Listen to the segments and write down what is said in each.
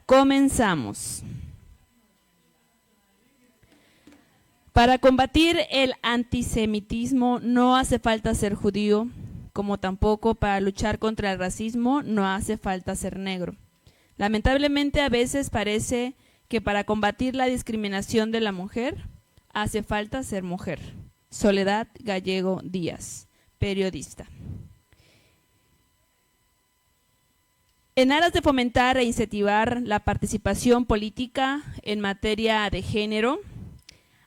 Comenzamos. Para combatir el antisemitismo no hace falta ser judío, como tampoco para luchar contra el racismo no hace falta ser negro. Lamentablemente a veces parece que para combatir la discriminación de la mujer hace falta ser mujer. Soledad Gallego Díaz, periodista. En aras de fomentar e incentivar la participación política en materia de género,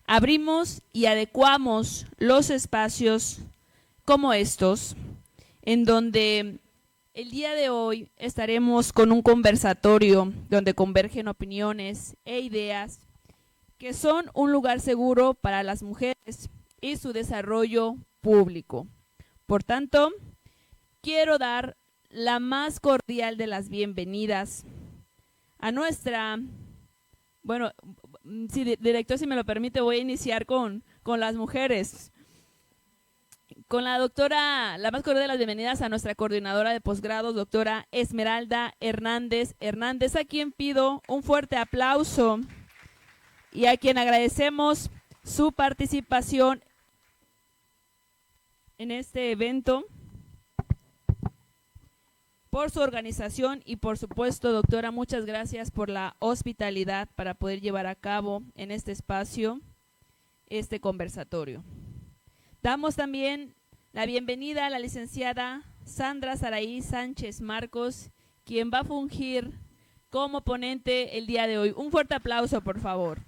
abrimos y adecuamos los espacios como estos, en donde el día de hoy estaremos con un conversatorio donde convergen opiniones e ideas que son un lugar seguro para las mujeres y su desarrollo público. Por tanto, quiero dar la más cordial de las bienvenidas a nuestra, bueno, si director, si me lo permite, voy a iniciar con las mujeres. Con la doctora, la más cordial de las bienvenidas a nuestra coordinadora de posgrados, doctora Esmeralda Hernández, a quien pido un fuerte aplauso y a quien agradecemos su participación en este evento, por su organización y por supuesto, doctora, muchas gracias por la hospitalidad para poder llevar a cabo en este espacio este conversatorio. Damos también la bienvenida a la licenciada Sandra Saraí Sánchez Marcos, quien va a fungir como ponente el día de hoy. Un fuerte aplauso, por favor.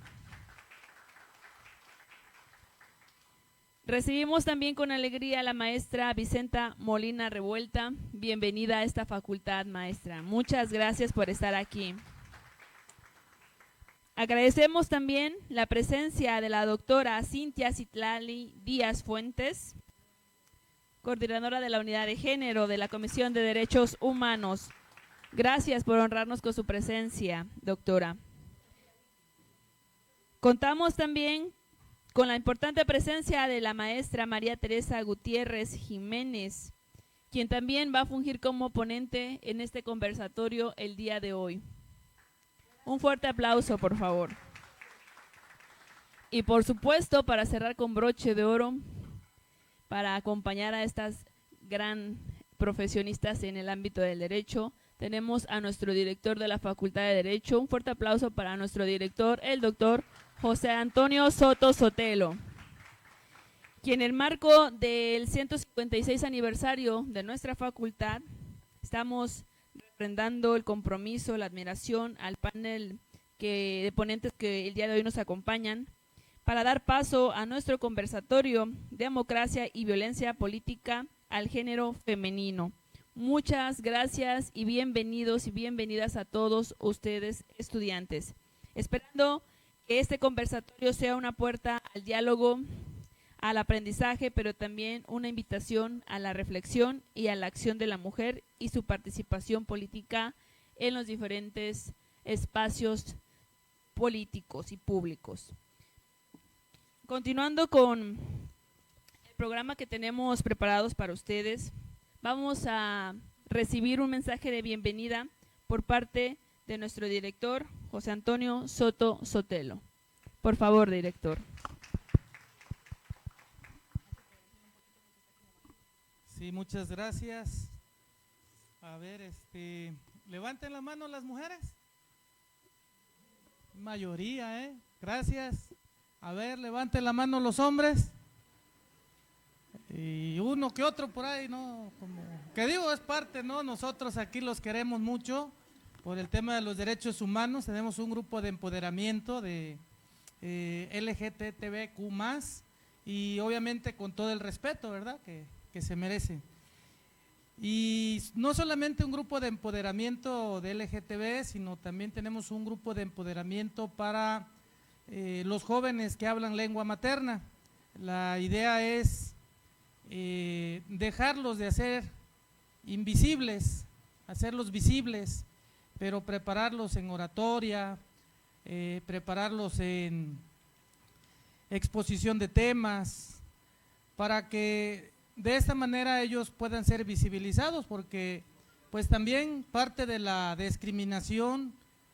Recibimos también con alegría a la maestra Vicenta Molina Revuelta. Bienvenida a esta facultad, maestra. Muchas gracias por estar aquí. Agradecemos también la presencia de la doctora Cintia Citlali Díaz Fuentes, coordinadora de la Unidad de Género de la Comisión de Derechos Humanos. Gracias por honrarnos con su presencia, doctora. Contamos también con la importante presencia de la maestra María Teresa Gutiérrez Jiménez, quien también va a fungir como ponente en este conversatorio el día de hoy. Un fuerte aplauso, por favor. Y por supuesto, para cerrar con broche de oro, para acompañar a estas gran profesionistas en el ámbito del derecho, tenemos a nuestro director de la Facultad de Derecho. Un fuerte aplauso para nuestro director, el doctor José Antonio Soto Sotelo, quien en el marco del 156 aniversario de nuestra facultad, estamos refrendando el compromiso, la admiración al panel de ponentes que el día de hoy nos acompañan, para dar paso a nuestro conversatorio Democracia y Violencia Política al Género Femenino. Muchas gracias y bienvenidos y bienvenidas a todos ustedes, estudiantes. Esperando que este conversatorio sea una puerta al diálogo, al aprendizaje, pero también una invitación a la reflexión y a la acción de la mujer y su participación política en los diferentes espacios políticos y públicos. Continuando con el programa que tenemos preparados para ustedes, vamos a recibir un mensaje de bienvenida por parte de nuestro director, José Antonio Soto Sotelo. Por favor, director. Sí, muchas gracias. A ver, levanten la mano las mujeres. Mayoría, Gracias. A ver, levanten la mano los hombres. Y uno que otro por ahí, ¿no? Como que digo, es parte, ¿no? Nosotros aquí los queremos mucho por el tema de los derechos humanos. Tenemos un grupo de empoderamiento de LGTBQ+, y obviamente con todo el respeto, ¿verdad?, que se merece. Y no solamente un grupo de empoderamiento de LGTB, sino también tenemos un grupo de empoderamiento para los jóvenes que hablan lengua materna. La idea es dejarlos de hacer invisibles, hacerlos visibles, pero prepararlos en oratoria, prepararlos en exposición de temas, para que de esta manera ellos puedan ser visibilizados, porque pues también parte de la discriminación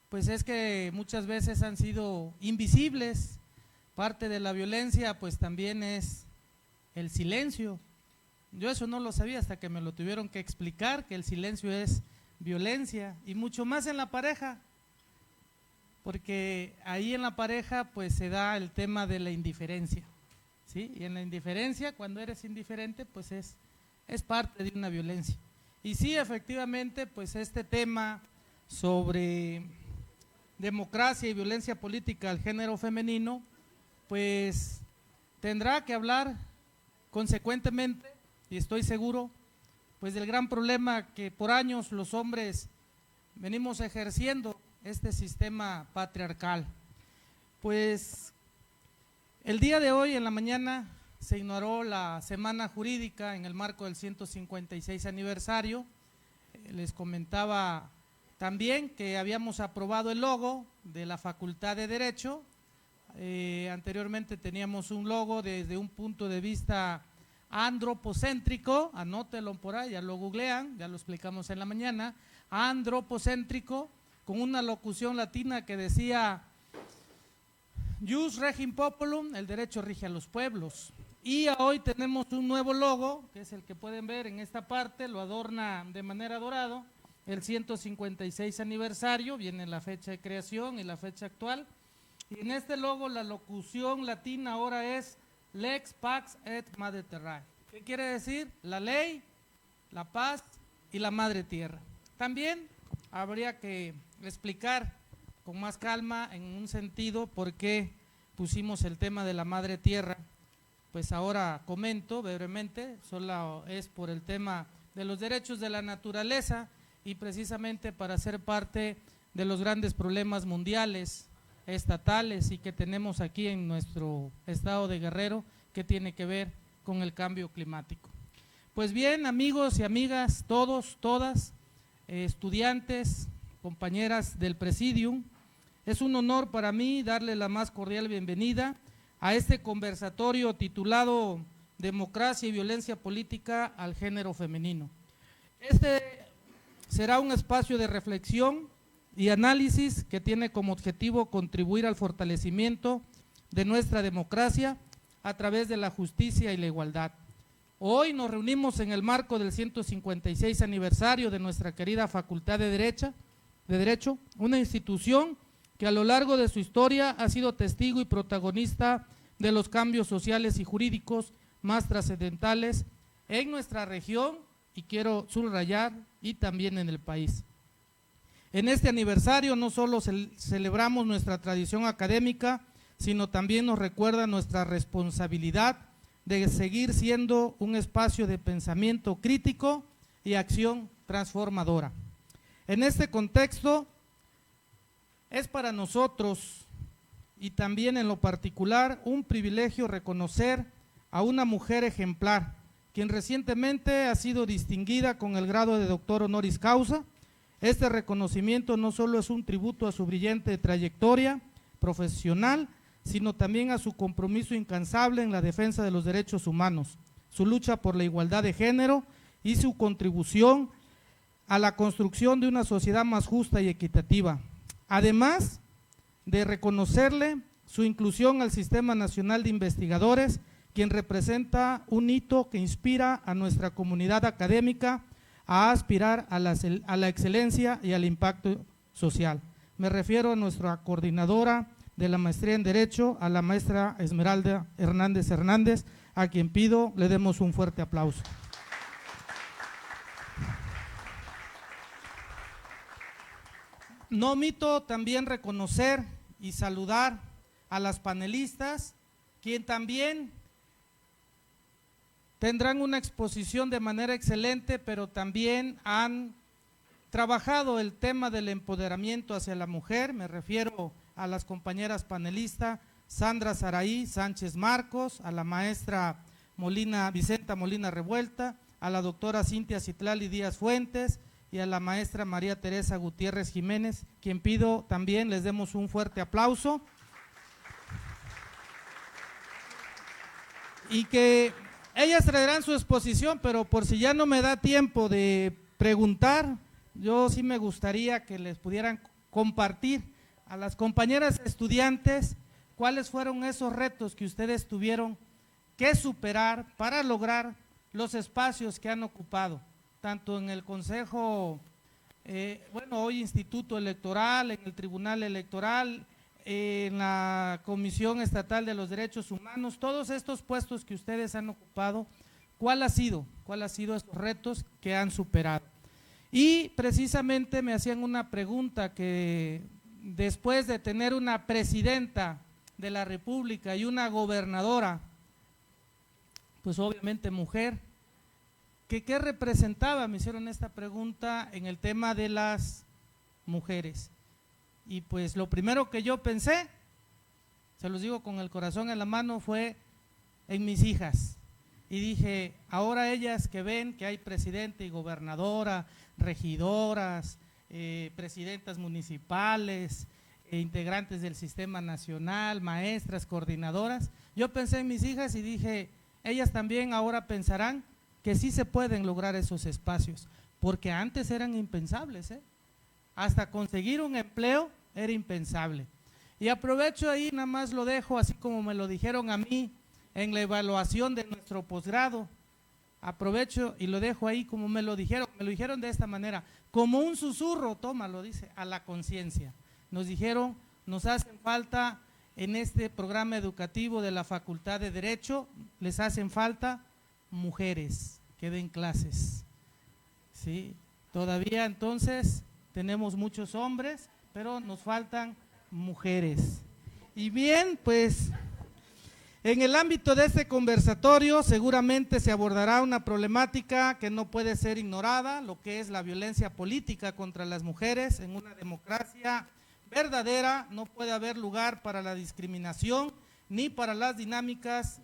pues es que muchas veces han sido invisibles. Parte de la violencia pues también es el silencio. Yo eso no lo sabía hasta que me lo tuvieron que explicar, que el silencio es violencia, y mucho más en la pareja, porque ahí en la pareja pues se da el tema de la indiferencia, ¿sí? Y en la indiferencia, cuando eres indiferente, pues es parte de una violencia. Y sí, efectivamente, pues este tema sobre democracia y violencia política al género femenino, pues tendrá que hablar consecuentemente, y estoy seguro, pues del gran problema que por años los hombres venimos ejerciendo este sistema patriarcal. Pues el día de hoy en la mañana se inauguró la semana jurídica en el marco del 156 aniversario. Les comentaba también que habíamos aprobado el logo de la Facultad de Derecho. Anteriormente teníamos un logo desde un punto de vista andropocéntrico, anótelo por ahí, ya lo googlean, ya lo explicamos en la mañana, andropocéntrico, con una locución latina que decía Jus regim populum, el derecho rige a los pueblos. Y hoy tenemos un nuevo logo, que es el que pueden ver en esta parte, lo adorna de manera dorada, el 156 aniversario, viene la fecha de creación y la fecha actual, y en este logo la locución latina ahora es Lex Pax et Madre Terrae. ¿Qué quiere decir? La ley, la paz y la madre tierra. También habría que explicar con más calma en un sentido por qué pusimos el tema de la madre tierra. Pues ahora comento brevemente, solo es por el tema de los derechos de la naturaleza y precisamente para ser parte de los grandes problemas mundiales, estatales y que tenemos aquí en nuestro estado de Guerrero, que tiene que ver con el cambio climático. Pues bien, amigos y amigas, todos, todas, estudiantes, compañeras del Presidium, es un honor para mí darle la más cordial bienvenida a este conversatorio titulado Democracia y Violencia Política al Género Femenino. Este será un espacio de reflexión y análisis que tiene como objetivo contribuir al fortalecimiento de nuestra democracia a través de la justicia y la igualdad. Hoy nos reunimos en el marco del 156 aniversario de nuestra querida Facultad de Derecho, una institución que a lo largo de su historia ha sido testigo y protagonista de los cambios sociales y jurídicos más trascendentales en nuestra región y quiero subrayar y también en el país. En este aniversario no solo celebramos nuestra tradición académica, sino también nos recuerda nuestra responsabilidad de seguir siendo un espacio de pensamiento crítico y acción transformadora. En este contexto, es para nosotros y también en lo particular un privilegio reconocer a una mujer ejemplar, quien recientemente ha sido distinguida con el grado de doctor honoris causa. Este reconocimiento no solo es un tributo a su brillante trayectoria profesional, sino también a su compromiso incansable en la defensa de los derechos humanos, su lucha por la igualdad de género y su contribución a la construcción de una sociedad más justa y equitativa. Además de reconocerle su inclusión al Sistema Nacional de Investigadores, quien representa un hito que inspira a nuestra comunidad académica a aspirar a la excelencia y al impacto social. Me refiero a nuestra coordinadora de la maestría en Derecho, a la maestra Esmeralda Hernández, a quien pido le demos un fuerte aplauso. No omito también reconocer y saludar a las panelistas, quien también tendrán una exposición de manera excelente, pero también han trabajado el tema del empoderamiento hacia la mujer. Me refiero a las compañeras panelistas Sandra Saraí Sánchez Marcos, a la maestra Vicenta Molina Revuelta, a la doctora Cintia Citlali Díaz Fuentes y a la maestra María Teresa Gutiérrez Jiménez, quien pido también les demos un fuerte aplauso. Y que ellas traerán su exposición, pero por si ya no me da tiempo de preguntar, yo sí me gustaría que les pudieran compartir a las compañeras estudiantes cuáles fueron esos retos que ustedes tuvieron que superar para lograr los espacios que han ocupado, tanto en el Consejo, hoy Instituto Electoral, en el Tribunal Electoral, en la Comisión Estatal de los Derechos Humanos, todos estos puestos que ustedes han ocupado, ¿cuál ha sido esos retos que han superado? Y precisamente me hacían una pregunta que después de tener una presidenta de la República y una gobernadora, pues obviamente mujer, ¿qué representaba? Me hicieron esta pregunta en el tema de las mujeres. Y pues lo primero que yo pensé, se los digo con el corazón en la mano, fue en mis hijas. Y dije, ahora ellas que ven que hay presidente y gobernadora, regidoras, presidentas municipales, integrantes del sistema nacional, maestras, coordinadoras, yo pensé en mis hijas y dije, ellas también ahora pensarán que sí se pueden lograr esos espacios, porque antes eran impensables, hasta conseguir un empleo era impensable. Y aprovecho ahí, nada más lo dejo así como me lo dijeron a mí en la evaluación de nuestro posgrado, aprovecho y lo dejo ahí como me lo dijeron de esta manera, como un susurro, tómalo, dice, a la conciencia. Nos dijeron, nos hacen falta en este programa educativo de la Facultad de Derecho, les hacen falta mujeres que den clases, ¿sí? Todavía entonces tenemos muchos hombres, pero nos faltan mujeres. Y bien, pues en el ámbito de este conversatorio seguramente se abordará una problemática que no puede ser ignorada, lo que es la violencia política contra las mujeres. En una democracia verdadera no puede haber lugar para la discriminación ni para las dinámicas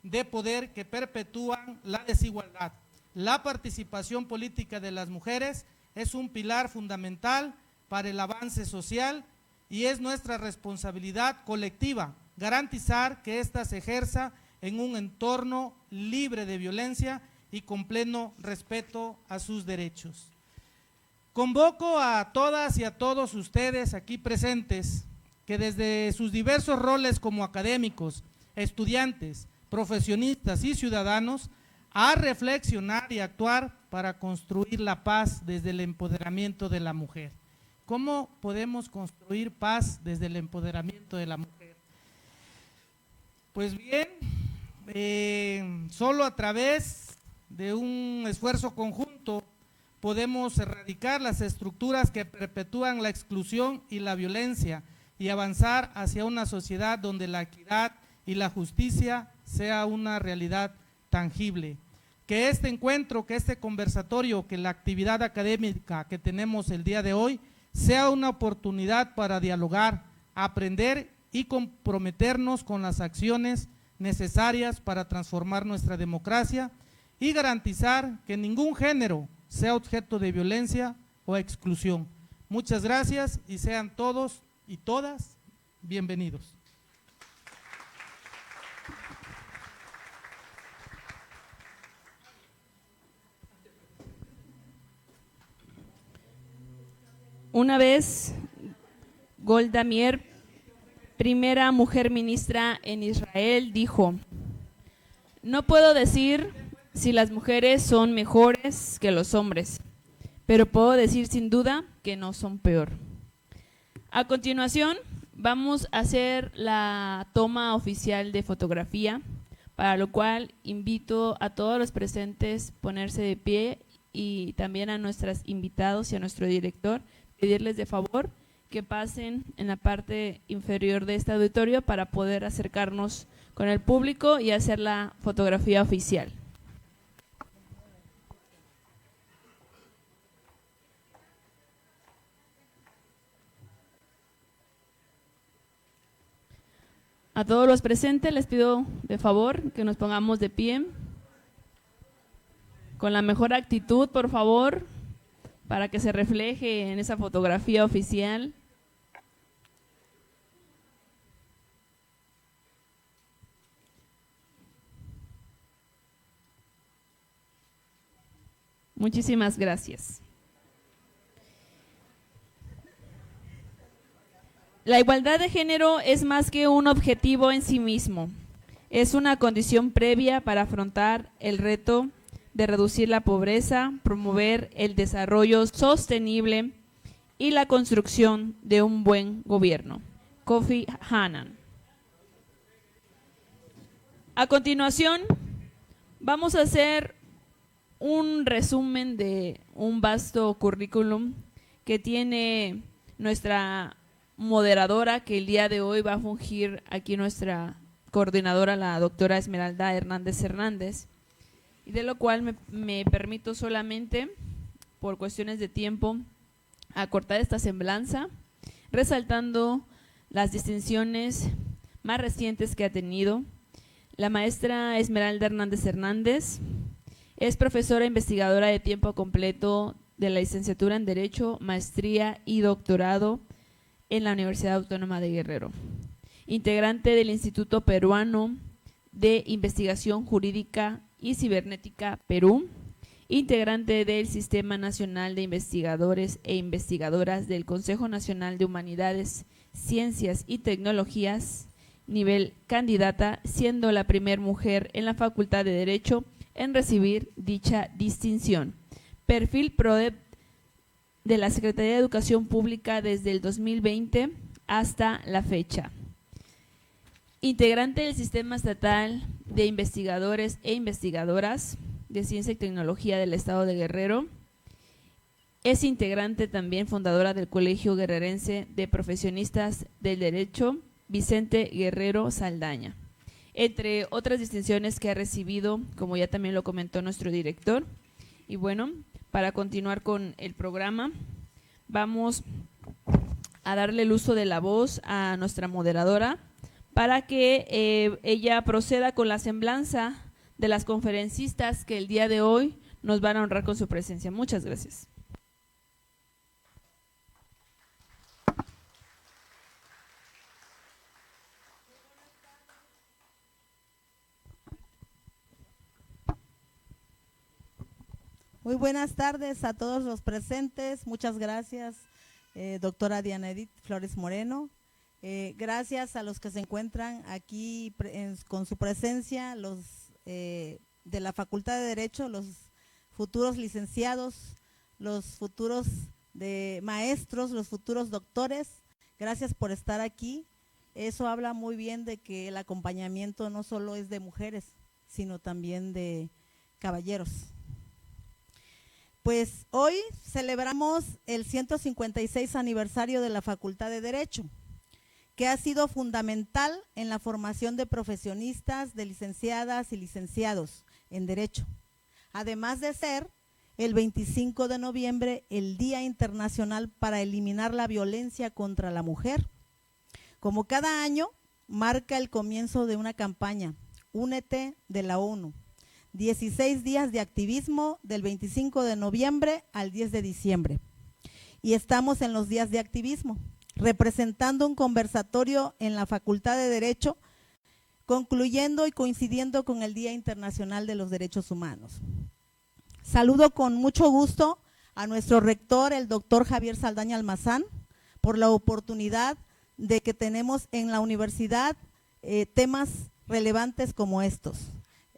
de poder que perpetúan la desigualdad. La participación política de las mujeres es un pilar fundamental para el avance social y es nuestra responsabilidad colectiva garantizar que ésta se ejerza en un entorno libre de violencia y con pleno respeto a sus derechos. Convoco a todas y a todos ustedes aquí presentes que desde sus diversos roles como académicos, estudiantes, profesionistas y ciudadanos a reflexionar y actuar para construir la paz desde el empoderamiento de la mujer. ¿Cómo podemos construir paz desde el empoderamiento de la mujer? Pues bien, solo a través de un esfuerzo conjunto podemos erradicar las estructuras que perpetúan la exclusión y la violencia y avanzar hacia una sociedad donde la equidad y la justicia sea una realidad tangible. Que este encuentro, que este conversatorio, que la actividad académica que tenemos el día de hoy sea una oportunidad para dialogar, aprender y comprometernos con las acciones necesarias para transformar nuestra democracia y garantizar que ningún género sea objeto de violencia o exclusión. Muchas gracias y sean todos y todas bienvenidos. Una vez Golda Meir, primera mujer ministra en Israel, dijo: no puedo decir si las mujeres son mejores que los hombres, pero puedo decir sin duda que no son peor. A continuación, vamos a hacer la toma oficial de fotografía, para lo cual invito a todos los presentes a ponerse de pie y también a nuestros invitados y a nuestro director, pedirles de favor que pasen en la parte inferior de este auditorio para poder acercarnos con el público y hacer la fotografía oficial. A todos los presentes les pido de favor que nos pongamos de pie con la mejor actitud, por favor, para que se refleje en esa fotografía oficial. Muchísimas gracias. La igualdad de género es más que un objetivo en sí mismo. Es una condición previa para afrontar el reto de reducir la pobreza, promover el desarrollo sostenible y la construcción de un buen gobierno. Kofi Annan. A continuación, vamos a hacer un resumen de un vasto currículum que tiene nuestra moderadora, que el día de hoy va a fungir aquí nuestra coordinadora, la doctora Esmeralda Hernández, y de lo cual me permito solamente, por cuestiones de tiempo, acortar esta semblanza, resaltando las distinciones más recientes que ha tenido. La maestra Esmeralda Hernández es profesora investigadora de tiempo completo de la licenciatura en Derecho, maestría y doctorado en la Universidad Autónoma de Guerrero. Integrante del Instituto Peruano de Investigación Jurídica y Cibernética Perú, integrante del Sistema Nacional de Investigadores e Investigadoras del Consejo Nacional de Humanidades, Ciencias y Tecnologías, nivel candidata, siendo la primera mujer en la Facultad de Derecho en recibir dicha distinción. Perfil PRODEP de la Secretaría de Educación Pública desde el 2020 hasta la fecha. Integrante del Sistema Estatal de Investigadores e Investigadoras de Ciencia y Tecnología del Estado de Guerrero. Es integrante también fundadora del Colegio Guerrerense de Profesionistas del Derecho Vicente Guerrero Saldaña, entre otras distinciones que ha recibido, como ya también lo comentó nuestro director. Y bueno, para continuar con el programa, vamos a darle el uso de la voz a nuestra moderadora para que ella proceda con la semblanza de las conferencistas que el día de hoy nos van a honrar con su presencia. Muchas gracias. Muy buenas tardes a todos los presentes. Muchas gracias, doctora Diana Edith Flores Moreno. Gracias a los que se encuentran aquí con su presencia, los de la Facultad de Derecho, los futuros licenciados, los futuros maestros, los futuros doctores. Gracias por estar aquí. Eso habla muy bien de que el acompañamiento no solo es de mujeres, sino también de caballeros. Pues hoy celebramos el 156 aniversario de la Facultad de Derecho, que ha sido fundamental en la formación de profesionistas, de licenciadas y licenciados en Derecho, además de ser el 25 de noviembre el Día Internacional para Eliminar la Violencia contra la Mujer. Como cada año, marca el comienzo de una campaña, Únete, de la ONU. 16 días de activismo del 25 de noviembre al 10 de diciembre. Y estamos en los días de activismo, representando un conversatorio en la Facultad de Derecho, concluyendo y coincidiendo con el Día Internacional de los Derechos Humanos. Saludo con mucho gusto a nuestro rector, el doctor Javier Saldaña Almazán, por la oportunidad de que tenemos en la universidad temas relevantes como estos,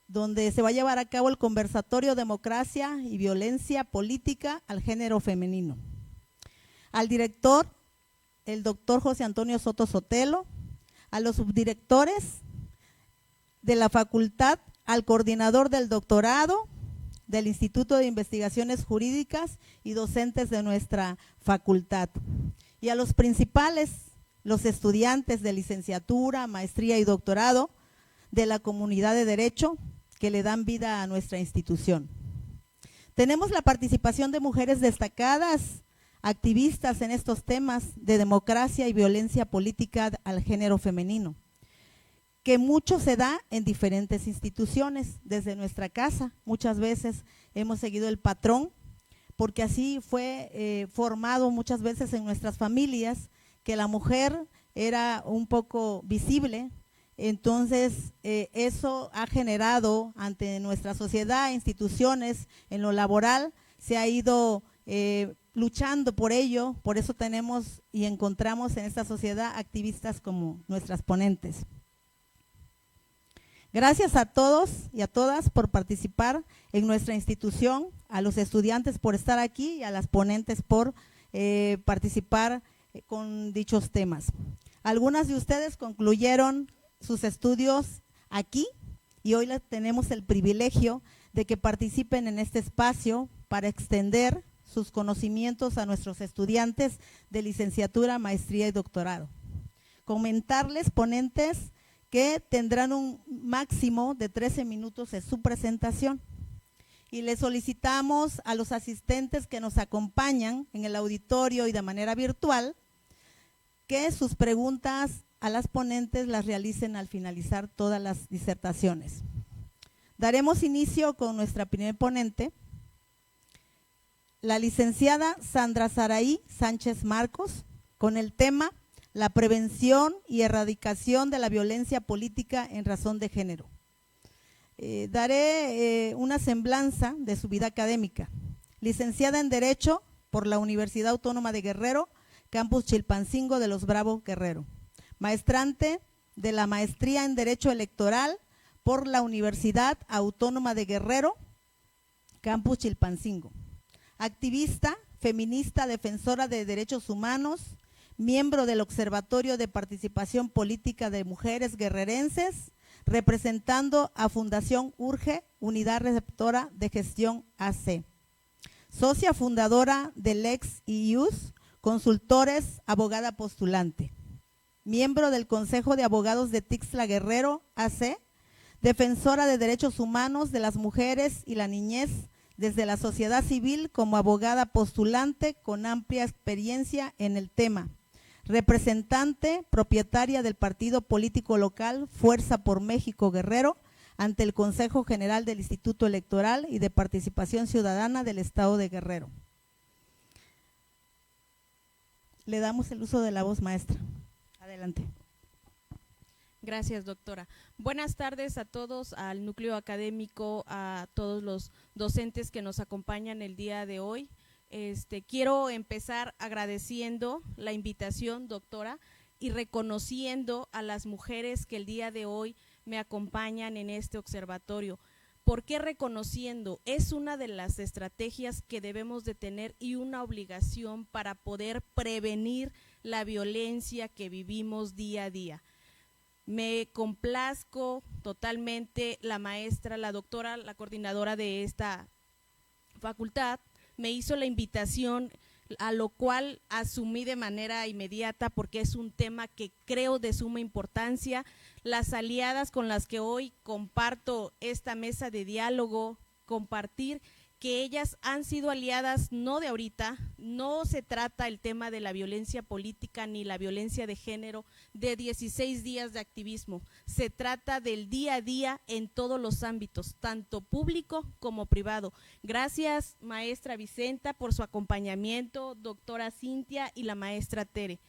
donde se va a llevar a cabo el conversatorio Democracia y Violencia Política al Género Femenino. Al director, el doctor José Antonio Soto Sotelo, a los subdirectores de la facultad, al coordinador del doctorado, del Instituto de Investigaciones Jurídicas y docentes de nuestra facultad, y a los principales, los estudiantes de licenciatura, maestría y doctorado de la comunidad de Derecho, que le dan vida a nuestra institución. Tenemos la participación de mujeres destacadas, activistas en estos temas de democracia y violencia política al género femenino, que mucho se da en diferentes instituciones, desde nuestra casa. Muchas veces hemos seguido el patrón, porque así fue formado muchas veces en nuestras familias, que la mujer era un poco visible. Entonces, eso ha generado ante nuestra sociedad, instituciones, en lo laboral, se ha ido luchando por ello, por eso tenemos y encontramos en esta sociedad activistas como nuestras ponentes. Gracias a todos y a todas por participar en nuestra institución, a los estudiantes por estar aquí y a las ponentes por participar con dichos temas. Algunas de ustedes concluyeron sus estudios aquí y hoy tenemos el privilegio de que participen en este espacio para extender sus conocimientos a nuestros estudiantes de licenciatura, maestría y doctorado. Comentarles, ponentes, que tendrán un máximo de 13 minutos en su presentación y les solicitamos a los asistentes que nos acompañan en el auditorio y de manera virtual que sus preguntas a las ponentes las realicen al finalizar todas las disertaciones. Daremos inicio con nuestra primer ponente, la licenciada Sandra Saraí Sánchez Marcos, con el tema la prevención y erradicación de la violencia política en razón de género. Daré una semblanza de su vida académica. Licenciada en Derecho por la Universidad Autónoma de Guerrero, Campus Chilpancingo de Los Bravo, Guerrero. Maestrante de la Maestría en Derecho Electoral por la Universidad Autónoma de Guerrero, Campus Chilpancingo. Activista, feminista, defensora de derechos humanos, miembro del Observatorio de Participación Política de Mujeres Guerrerenses, representando a Fundación Urge, Unidad Receptora de Gestión AC. Socia fundadora del ex-IUS, Consultores, abogada postulante. Miembro del Consejo de Abogados de Tixla Guerrero AC, defensora de derechos humanos de las mujeres y la niñez desde la sociedad civil como abogada postulante con amplia experiencia en el tema. Representante propietaria del partido político local Fuerza por México Guerrero ante el Consejo General del Instituto Electoral y de Participación Ciudadana del Estado de Guerrero. Le damos el uso de la voz, maestra. Adelante. Gracias, doctora. Buenas tardes a todos, al núcleo académico, a todos los docentes que nos acompañan el día de hoy. Quiero empezar agradeciendo la invitación, doctora, y reconociendo a las mujeres que el día de hoy me acompañan en este observatorio. ¿Por qué reconociendo? Es una de las estrategias que debemos de tener y una obligación para poder prevenir la violencia que vivimos día a día. Me complazco totalmente, la maestra, la doctora, la coordinadora de esta facultad, me hizo la invitación, a lo cual asumí de manera inmediata porque es un tema que creo de suma importancia. Las aliadas con las que hoy comparto esta mesa de diálogo, compartir que ellas han sido aliadas no de ahorita, no se trata el tema de la violencia política ni la violencia de género de 16 días de activismo, se trata del día a día en todos los ámbitos, tanto público como privado. Gracias, maestra Vicenta, por su acompañamiento, doctora Cintia y la maestra Tere.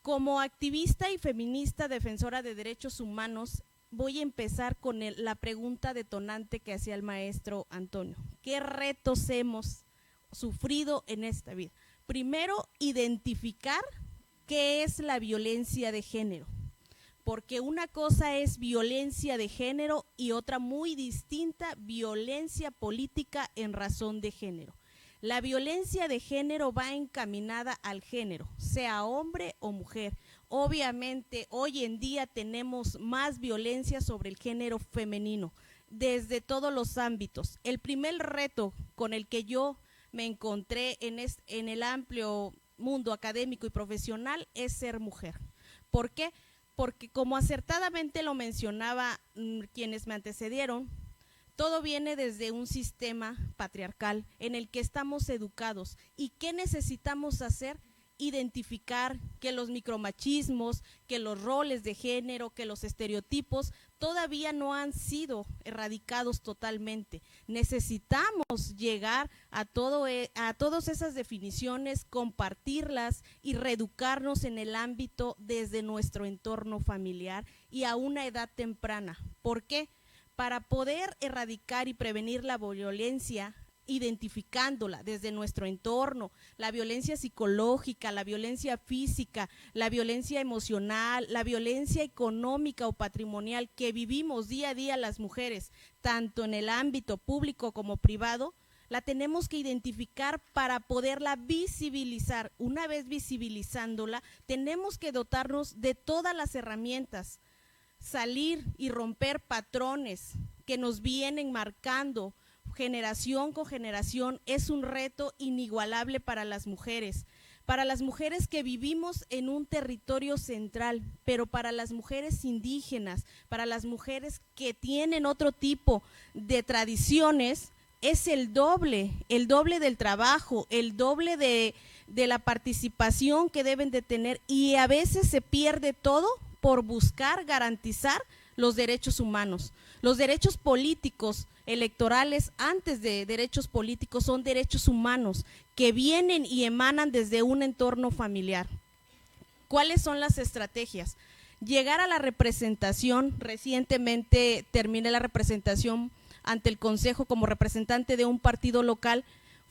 Como activista y feminista defensora de derechos humanos, voy a empezar con la pregunta detonante que hacía el maestro Antonio. ¿Qué retos hemos sufrido en esta vida? Primero, identificar qué es la violencia de género, porque una cosa es violencia de género y otra muy distinta, violencia política en razón de género. La violencia de género va encaminada al género, sea hombre o mujer. Obviamente, hoy en día tenemos más violencia sobre el género femenino, desde todos los ámbitos. El primer reto con el que yo me encontré en el amplio mundo académico y profesional es ser mujer. ¿Por qué? Porque como acertadamente lo mencionaba quienes me antecedieron, todo viene desde un sistema patriarcal en el que estamos educados. ¿Y qué necesitamos hacer? Identificar que los micromachismos, que los roles de género, que los estereotipos todavía no han sido erradicados totalmente. Necesitamos llegar a todas esas definiciones, compartirlas y reeducarnos en el ámbito desde nuestro entorno familiar y a una edad temprana. ¿Por qué? Para poder erradicar y prevenir la violencia identificándola desde nuestro entorno, la violencia psicológica, la violencia física, la violencia emocional, la violencia económica o patrimonial que vivimos día a día las mujeres, tanto en el ámbito público como privado, la tenemos que identificar para poderla visibilizar. Una vez visibilizándola, tenemos que dotarnos de todas las herramientas, salir y romper patrones que nos vienen marcando generación con generación. Es un reto inigualable para las mujeres que vivimos en un territorio central, pero para las mujeres indígenas, para las mujeres que tienen otro tipo de tradiciones, es el doble del trabajo, el doble de la participación que deben de tener, y a veces se pierde todo por buscar garantizar los derechos humanos. Los derechos políticos, electorales, antes de derechos políticos, son derechos humanos que vienen y emanan desde un entorno familiar. ¿Cuáles son las estrategias? Llegar a la representación. Recientemente terminé la representación ante el Consejo como representante de un partido local.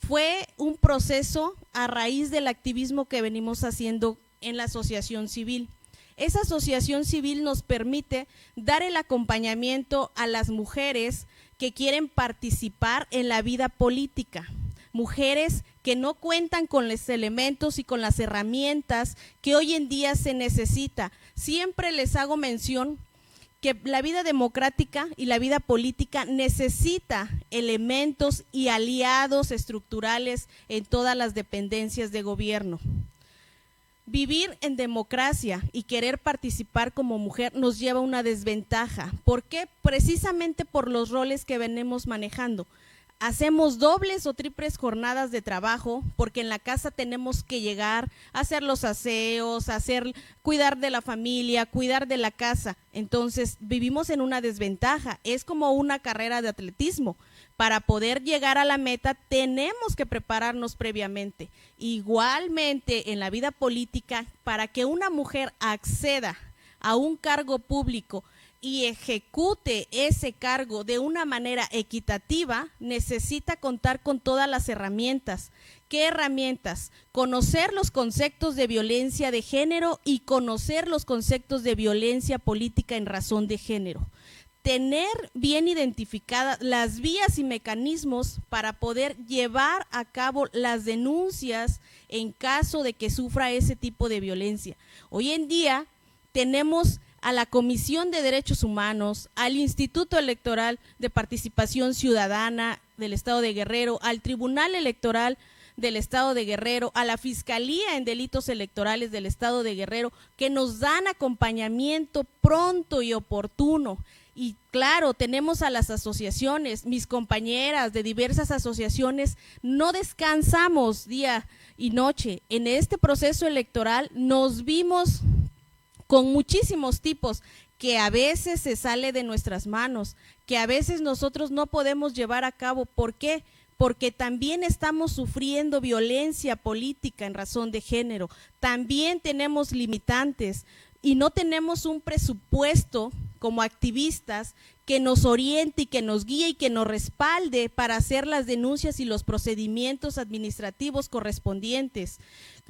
Fue un proceso a raíz del activismo que venimos haciendo en la asociación civil. Esa asociación civil nos permite dar el acompañamiento a las mujeres que quieren participar en la vida política, mujeres que no cuentan con los elementos y con las herramientas que hoy en día se necesita. Siempre les hago mención que la vida democrática y la vida política necesita elementos y aliados estructurales en todas las dependencias de gobierno. Vivir en democracia y querer participar como mujer nos lleva a una desventaja. ¿Por qué? Precisamente por los roles que venimos manejando. Hacemos dobles o triples jornadas de trabajo porque en la casa tenemos que llegar a hacer los aseos, cuidar de la familia, cuidar de la casa. Entonces vivimos en una desventaja. Es como una carrera de atletismo. Para poder llegar a la meta tenemos que prepararnos previamente. Igualmente en la vida política, para que una mujer acceda a un cargo público y ejecute ese cargo de una manera equitativa, necesita contar con todas las herramientas. ¿Qué herramientas? Conocer los conceptos de violencia de género y conocer los conceptos de violencia política en razón de género. Tener bien identificadas las vías y mecanismos para poder llevar a cabo las denuncias en caso de que sufra ese tipo de violencia. Hoy en día tenemos a la Comisión de Derechos Humanos, al Instituto Electoral de Participación Ciudadana del Estado de Guerrero, al Tribunal Electoral del Estado de Guerrero, a la Fiscalía en Delitos Electorales del Estado de Guerrero, que nos dan acompañamiento pronto y oportuno. Y claro, tenemos a las asociaciones, mis compañeras de diversas asociaciones, no descansamos día y noche. En este proceso electoral nos vimos con muchísimos tipos que a veces se sale de nuestras manos, que a veces nosotros no podemos llevar a cabo. ¿Por qué? Porque también estamos sufriendo violencia política en razón de género, también tenemos limitantes y no tenemos un presupuesto como activistas que nos oriente y que nos guíe y que nos respalde para hacer las denuncias y los procedimientos administrativos correspondientes.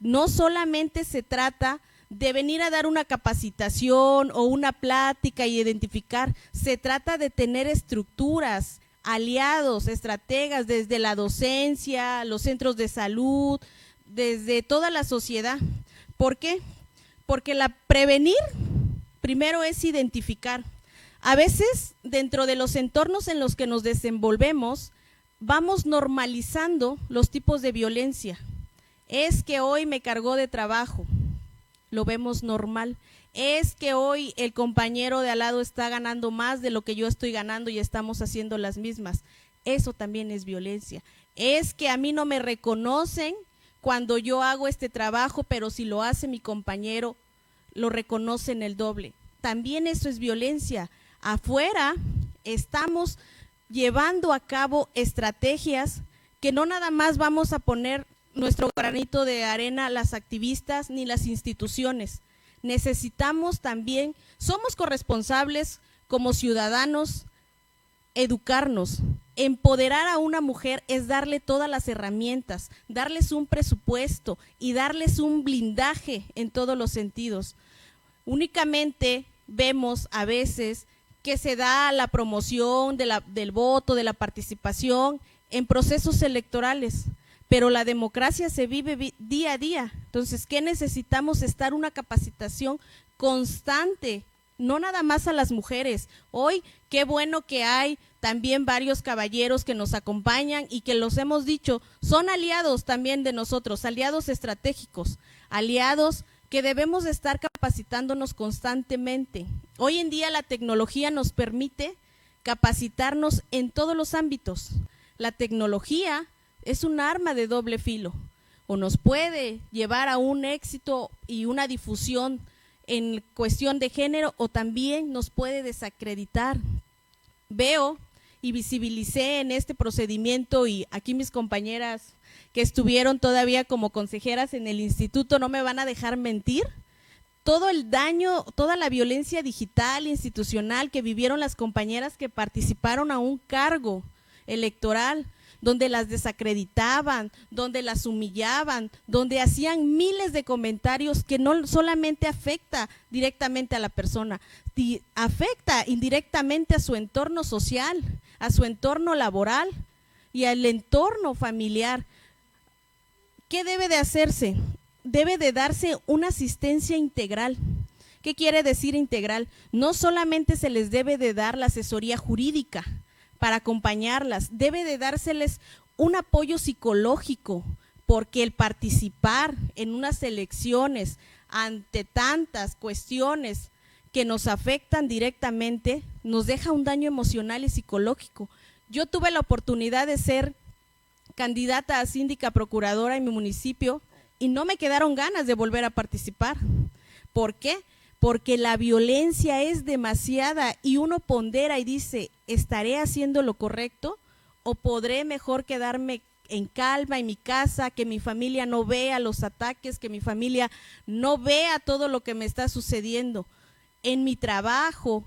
No solamente se trata de venir a dar una capacitación o una plática y identificar, se trata de tener estructuras, aliados, estrategas desde la docencia, los centros de salud, desde toda la sociedad. ¿Por qué? Porque prevenir primero es identificar. A veces dentro de los entornos en los que nos desenvolvemos vamos normalizando los tipos de violencia. Es que hoy me cargó de trabajo, lo vemos normal. Es que hoy el compañero de al lado está ganando más de lo que yo estoy ganando y estamos haciendo las mismas. Eso también es violencia. Es que a mí no me reconocen cuando yo hago este trabajo, pero si lo hace mi compañero, lo reconocen el doble. También eso es violencia. Afuera estamos llevando a cabo estrategias que no nada más vamos a poner nuestro granito de arena las activistas ni las instituciones. Necesitamos también, somos corresponsables como ciudadanos, educarnos Empoderar a una mujer es darle todas las herramientas, darles un presupuesto y darles un blindaje en todos los sentidos. Únicamente vemos a veces que se da la promoción del voto, de la participación en procesos electorales, pero la democracia se vive día a día. Entonces, ¿qué necesitamos? Estar una capacitación constante, no nada más a las mujeres. Hoy, qué bueno que hay también varios caballeros que nos acompañan y que los hemos dicho, son aliados también de nosotros, aliados estratégicos, aliados que debemos de estar capacitándonos constantemente. Hoy en día la tecnología nos permite capacitarnos en todos los ámbitos. La tecnología es un arma de doble filo, o nos puede llevar a un éxito y una difusión en cuestión de género, o también nos puede desacreditar. Veo y visibilicé en este procedimiento, y aquí mis compañeras que estuvieron todavía como consejeras en el instituto no me van a dejar mentir, todo el daño, toda la violencia digital, institucional que vivieron las compañeras que participaron a un cargo electoral, donde las desacreditaban, donde las humillaban, donde hacían miles de comentarios que no solamente afecta directamente a la persona, afecta indirectamente a su entorno social, a su entorno laboral y al entorno familiar. ¿Qué debe de hacerse? Debe de darse una asistencia integral. ¿Qué quiere decir integral? No solamente se les debe de dar la asesoría jurídica para acompañarlas, debe de dárseles un apoyo psicológico, porque el participar en unas elecciones ante tantas cuestiones que nos afectan directamente, nos deja un daño emocional y psicológico. Yo tuve la oportunidad de ser candidata a síndica procuradora en mi municipio y no me quedaron ganas de volver a participar. ¿Por qué? Porque la violencia es demasiada y uno pondera y dice, ¿estaré haciendo lo correcto o podré mejor quedarme en calma en mi casa, que mi familia no vea los ataques, que mi familia no vea todo lo que me está sucediendo? En mi trabajo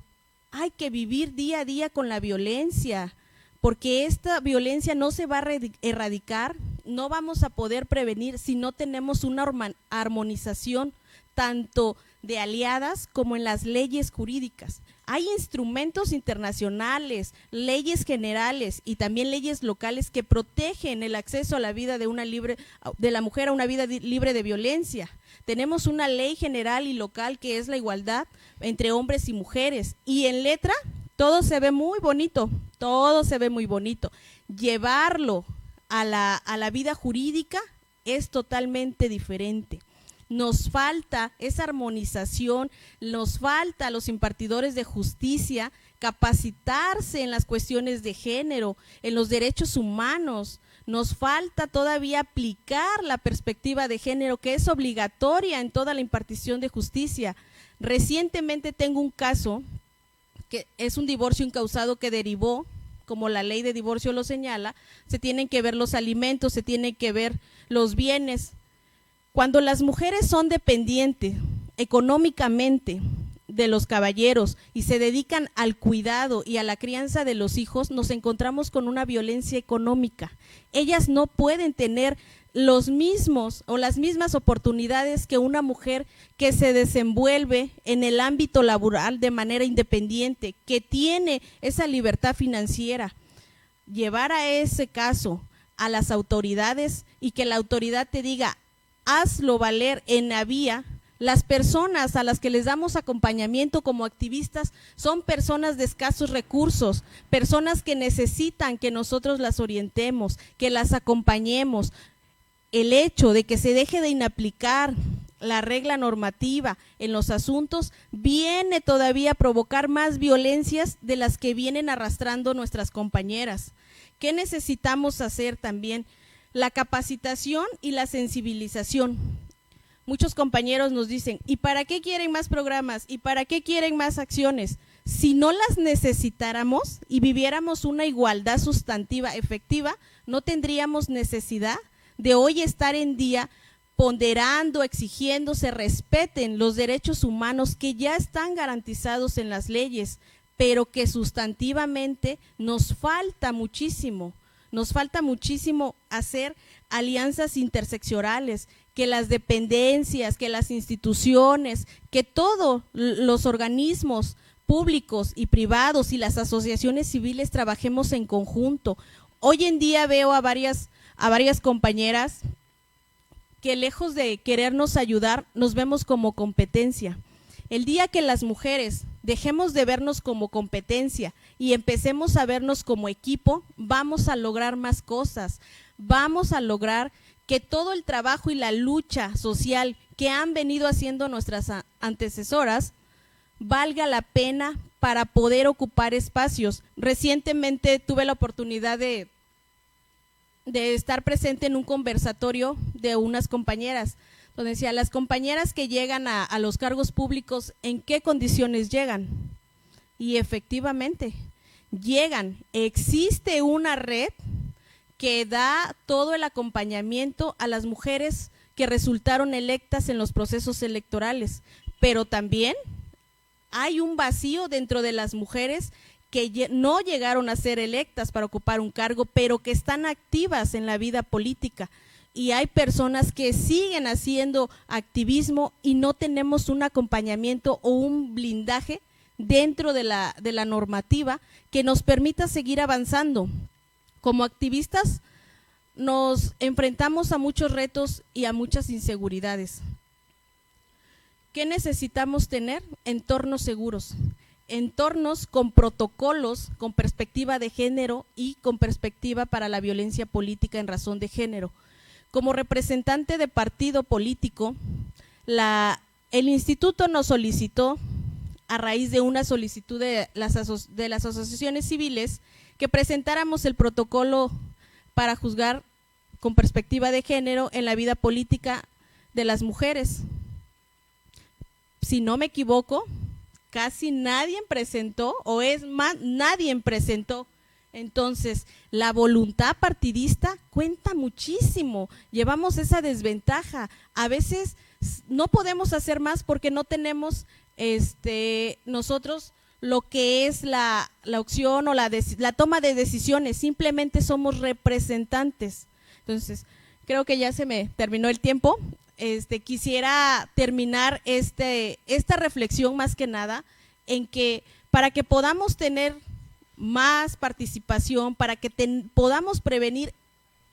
hay que vivir día a día con la violencia, porque esta violencia no se va a erradicar, no vamos a poder prevenir si no tenemos una armonización tanto de aliadas como en las leyes jurídicas. Hay instrumentos internacionales, leyes generales y también leyes locales que protegen el acceso a la vida de la mujer a una vida libre de violencia. Tenemos una ley general y local que es la igualdad entre hombres y mujeres, y en letra todo se ve muy bonito, todo se ve muy bonito. Llevarlo a la vida jurídica es totalmente diferente. Nos falta esa armonización, nos falta a los impartidores de justicia capacitarse en las cuestiones de género, en los derechos humanos. Nos falta todavía aplicar la perspectiva de género, que es obligatoria en toda la impartición de justicia. Recientemente tengo un caso que es un divorcio incausado que derivó, como la ley de divorcio lo señala, se tienen que ver los alimentos, se tienen que ver los bienes. Cuando las mujeres son dependientes económicamente de los caballeros y se dedican al cuidado y a la crianza de los hijos, nos encontramos con una violencia económica. Ellas no pueden tener los mismos o las mismas oportunidades que una mujer que se desenvuelve en el ámbito laboral de manera independiente, que tiene esa libertad financiera. Llevar a ese caso a las autoridades y que la autoridad te diga, hazlo valer en la vía. Las personas a las que les damos acompañamiento como activistas son personas de escasos recursos, personas que necesitan que nosotros las orientemos, que las acompañemos. El hecho de que se deje de inaplicar la regla normativa en los asuntos viene todavía a provocar más violencias de las que vienen arrastrando nuestras compañeras. ¿Qué necesitamos hacer también? La capacitación y la sensibilización. Muchos compañeros nos dicen, ¿y para qué quieren más programas? ¿Y para qué quieren más acciones? Si no las necesitáramos y viviéramos una igualdad sustantiva efectiva, no tendríamos necesidad de hoy estar en día ponderando, exigiendo se respeten los derechos humanos que ya están garantizados en las leyes, pero que sustantivamente nos falta muchísimo hacer alianzas interseccionales, que las dependencias, que las instituciones, que todos los organismos públicos y privados y las asociaciones civiles trabajemos en conjunto. Hoy en día veo a varias compañeras que lejos de querernos ayudar, nos vemos como competencia. El día que las mujeres dejemos de vernos como competencia y empecemos a vernos como equipo, vamos a lograr más cosas, vamos a lograr que todo el trabajo y la lucha social que han venido haciendo nuestras antecesoras valga la pena para poder ocupar espacios. Recientemente tuve la oportunidad de estar presente en un conversatorio de unas compañeras, donde decía, las compañeras que llegan a los cargos públicos, ¿en qué condiciones llegan? Y efectivamente, llegan. Existe una red que da todo el acompañamiento a las mujeres que resultaron electas en los procesos electorales, pero también hay un vacío dentro de las mujeres que no llegaron a ser electas para ocupar un cargo, pero que están activas en la vida política. Y hay personas que siguen haciendo activismo y no tenemos un acompañamiento o un blindaje dentro de la normativa que nos permita seguir avanzando. Como activistas nos enfrentamos a muchos retos y a muchas inseguridades. ¿Qué necesitamos tener? Entornos seguros, entornos con protocolos, con perspectiva de género y con perspectiva para la violencia política en razón de género. Como representante de partido político, el instituto nos solicitó, a raíz de una solicitud de las asociaciones civiles, que presentáramos el protocolo para juzgar con perspectiva de género en la vida política de las mujeres. Si no me equivoco, casi nadie presentó, o es más, nadie presentó. Entonces, la voluntad partidista cuenta muchísimo, llevamos esa desventaja. A veces no podemos hacer más porque no tenemos nosotros lo que es la opción o la toma de decisiones, simplemente somos representantes. Entonces, creo que ya se me terminó el tiempo. Quisiera terminar esta reflexión más que nada en que para que podamos tener más participación, para que podamos prevenir,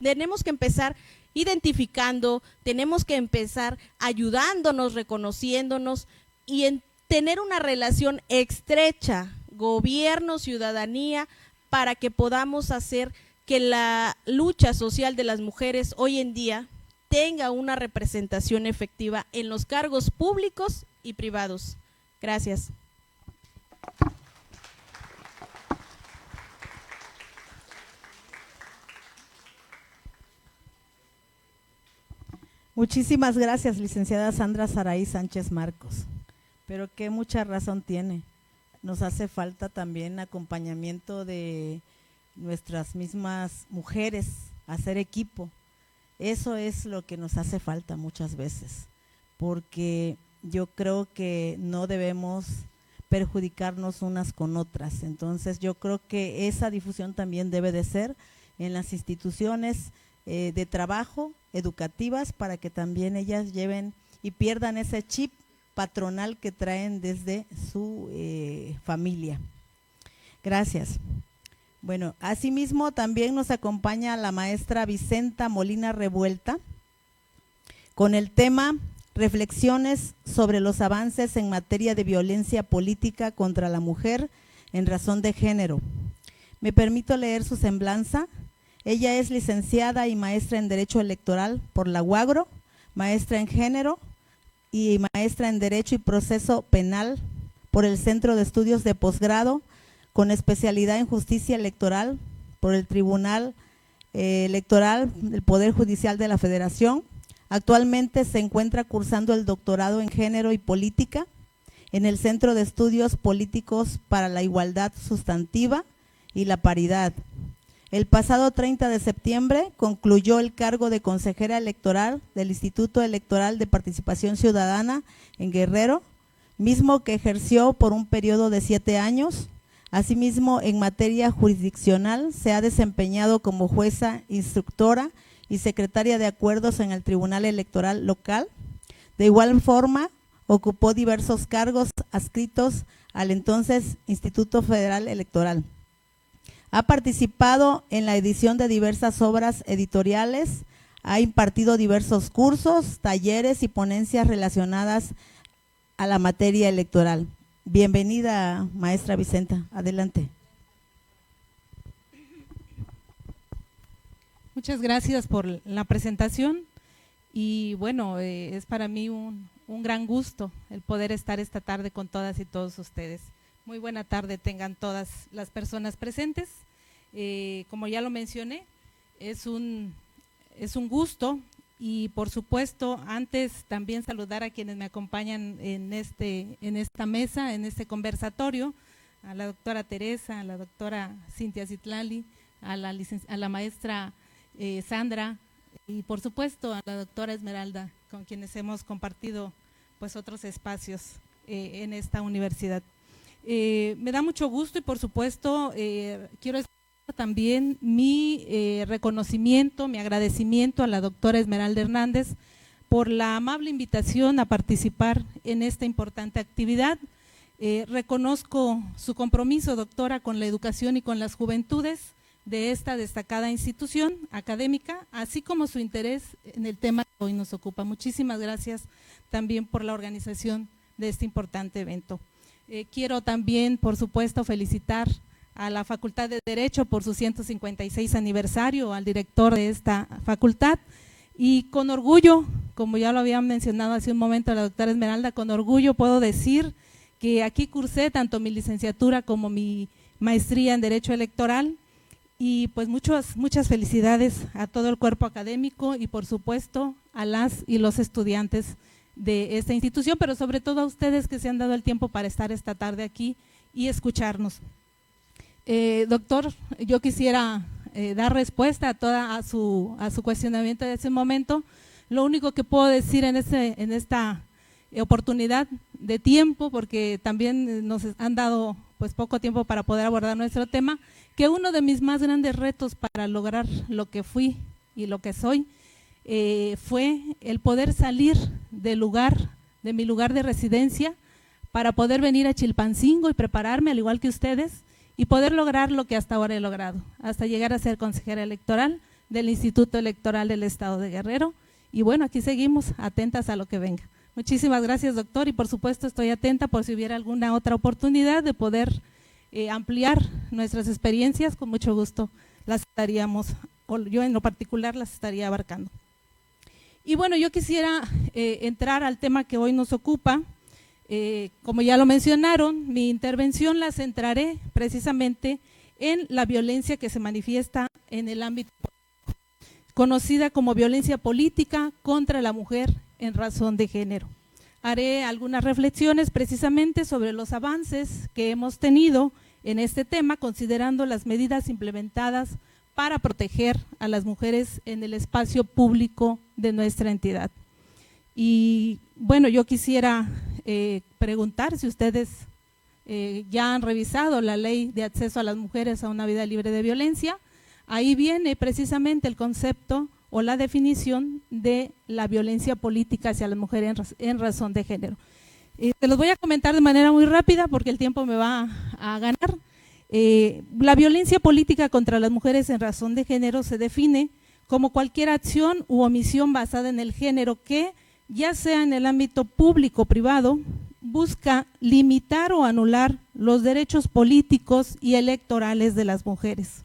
tenemos que empezar identificando, tenemos que empezar ayudándonos, reconociéndonos y tener una relación estrecha, gobierno, ciudadanía, para que podamos hacer que la lucha social de las mujeres hoy en día tenga una representación efectiva en los cargos públicos y privados. Gracias. Muchísimas gracias, licenciada Sandra Saraí Sánchez Marcos. Pero que mucha razón tiene. Nos hace falta también acompañamiento de nuestras mismas mujeres, hacer equipo. Eso es lo que nos hace falta muchas veces, porque yo creo que no debemos perjudicarnos unas con otras. Entonces yo creo que esa difusión también debe de ser en las instituciones de trabajo educativas, para que también ellas lleven y pierdan ese chip patronal que traen desde su familia. Gracias. Bueno, asimismo también nos acompaña la maestra Vicenta Molina Revuelta con el tema Reflexiones sobre los avances en materia de violencia política contra la mujer en razón de género. Me permito leer su semblanza. Ella es licenciada y maestra en Derecho Electoral por la UAGRO, maestra en Género y maestra en Derecho y Proceso Penal por el Centro de Estudios de Posgrado, con especialidad en Justicia Electoral por el Tribunal Electoral del Poder Judicial de la Federación. Actualmente se encuentra cursando el doctorado en Género y Política en el Centro de Estudios Políticos para la Igualdad Sustantiva y la Paridad. El pasado 30 de septiembre concluyó el cargo de consejera electoral del Instituto Electoral de Participación Ciudadana en Guerrero, mismo que ejerció por un periodo de 7 años. Asimismo, en materia jurisdiccional se ha desempeñado como jueza instructora y secretaria de acuerdos en el Tribunal Electoral Local. De igual forma, ocupó diversos cargos adscritos al entonces Instituto Federal Electoral. Ha participado en la edición de diversas obras editoriales, ha impartido diversos cursos, talleres y ponencias relacionadas a la materia electoral. Bienvenida, maestra Vicenta. Adelante. Muchas gracias por la presentación y bueno, es para mí un gran gusto el poder estar esta tarde con todas y todos ustedes. Muy buena tarde tengan todas las personas presentes. Como ya lo mencioné, es un gusto y por supuesto antes también saludar a quienes me acompañan en esta mesa, en este conversatorio, a la doctora Teresa, a la doctora Cintia Citlali, a la maestra Sandra y por supuesto a la doctora Esmeralda, con quienes hemos compartido pues otros espacios en esta universidad. Me da mucho gusto y por supuesto quiero expresar también mi reconocimiento, mi agradecimiento a la doctora Esmeralda Hernández por la amable invitación a participar en esta importante actividad. Reconozco su compromiso, doctora, con la educación y con las juventudes de esta destacada institución académica, así como su interés en el tema que hoy nos ocupa. Muchísimas gracias también por la organización de este importante evento. Quiero también, por supuesto, felicitar a la Facultad de Derecho por su 156 aniversario, al director de esta facultad y con orgullo, como ya lo había mencionado hace un momento la doctora Esmeralda, con orgullo puedo decir que aquí cursé tanto mi licenciatura como mi maestría en Derecho Electoral y pues muchas felicidades a todo el cuerpo académico y por supuesto a las y los estudiantes de esta institución, pero sobre todo a ustedes que se han dado el tiempo para estar esta tarde aquí y escucharnos. Doctor, yo quisiera dar respuesta a su cuestionamiento de ese momento. Lo único que puedo decir en esta oportunidad de tiempo, porque también nos han dado pues poco tiempo para poder abordar nuestro tema, que uno de mis más grandes retos para lograr lo que fui y lo que soy fue el poder salir de mi lugar de residencia para poder venir a Chilpancingo y prepararme al igual que ustedes y poder lograr lo que hasta ahora he logrado, hasta llegar a ser consejera electoral del Instituto Electoral del Estado de Guerrero. Y bueno, aquí seguimos atentas a lo que venga. Muchísimas gracias, doctor, y por supuesto estoy atenta por si hubiera alguna otra oportunidad de poder ampliar nuestras experiencias, con mucho gusto las estaríamos, o yo en lo particular las estaría abarcando. Y bueno, yo quisiera entrar al tema que hoy nos ocupa. Como ya lo mencionaron, mi intervención la centraré precisamente en la violencia que se manifiesta en el ámbito político, conocida como violencia política contra la mujer en razón de género. Haré algunas reflexiones precisamente sobre los avances que hemos tenido en este tema, considerando las medidas implementadas para proteger a las mujeres en el espacio público de nuestra entidad. Y bueno, yo quisiera preguntar si ustedes ya han revisado la ley de acceso a las mujeres a una vida libre de violencia. Ahí viene precisamente el concepto o la definición de la violencia política hacia las mujeres en razón de género. Te los voy a comentar de manera muy rápida porque el tiempo me va a ganar. La violencia política contra las mujeres en razón de género se define como cualquier acción u omisión basada en el género que, ya sea en el ámbito público o privado, busca limitar o anular los derechos políticos y electorales de las mujeres.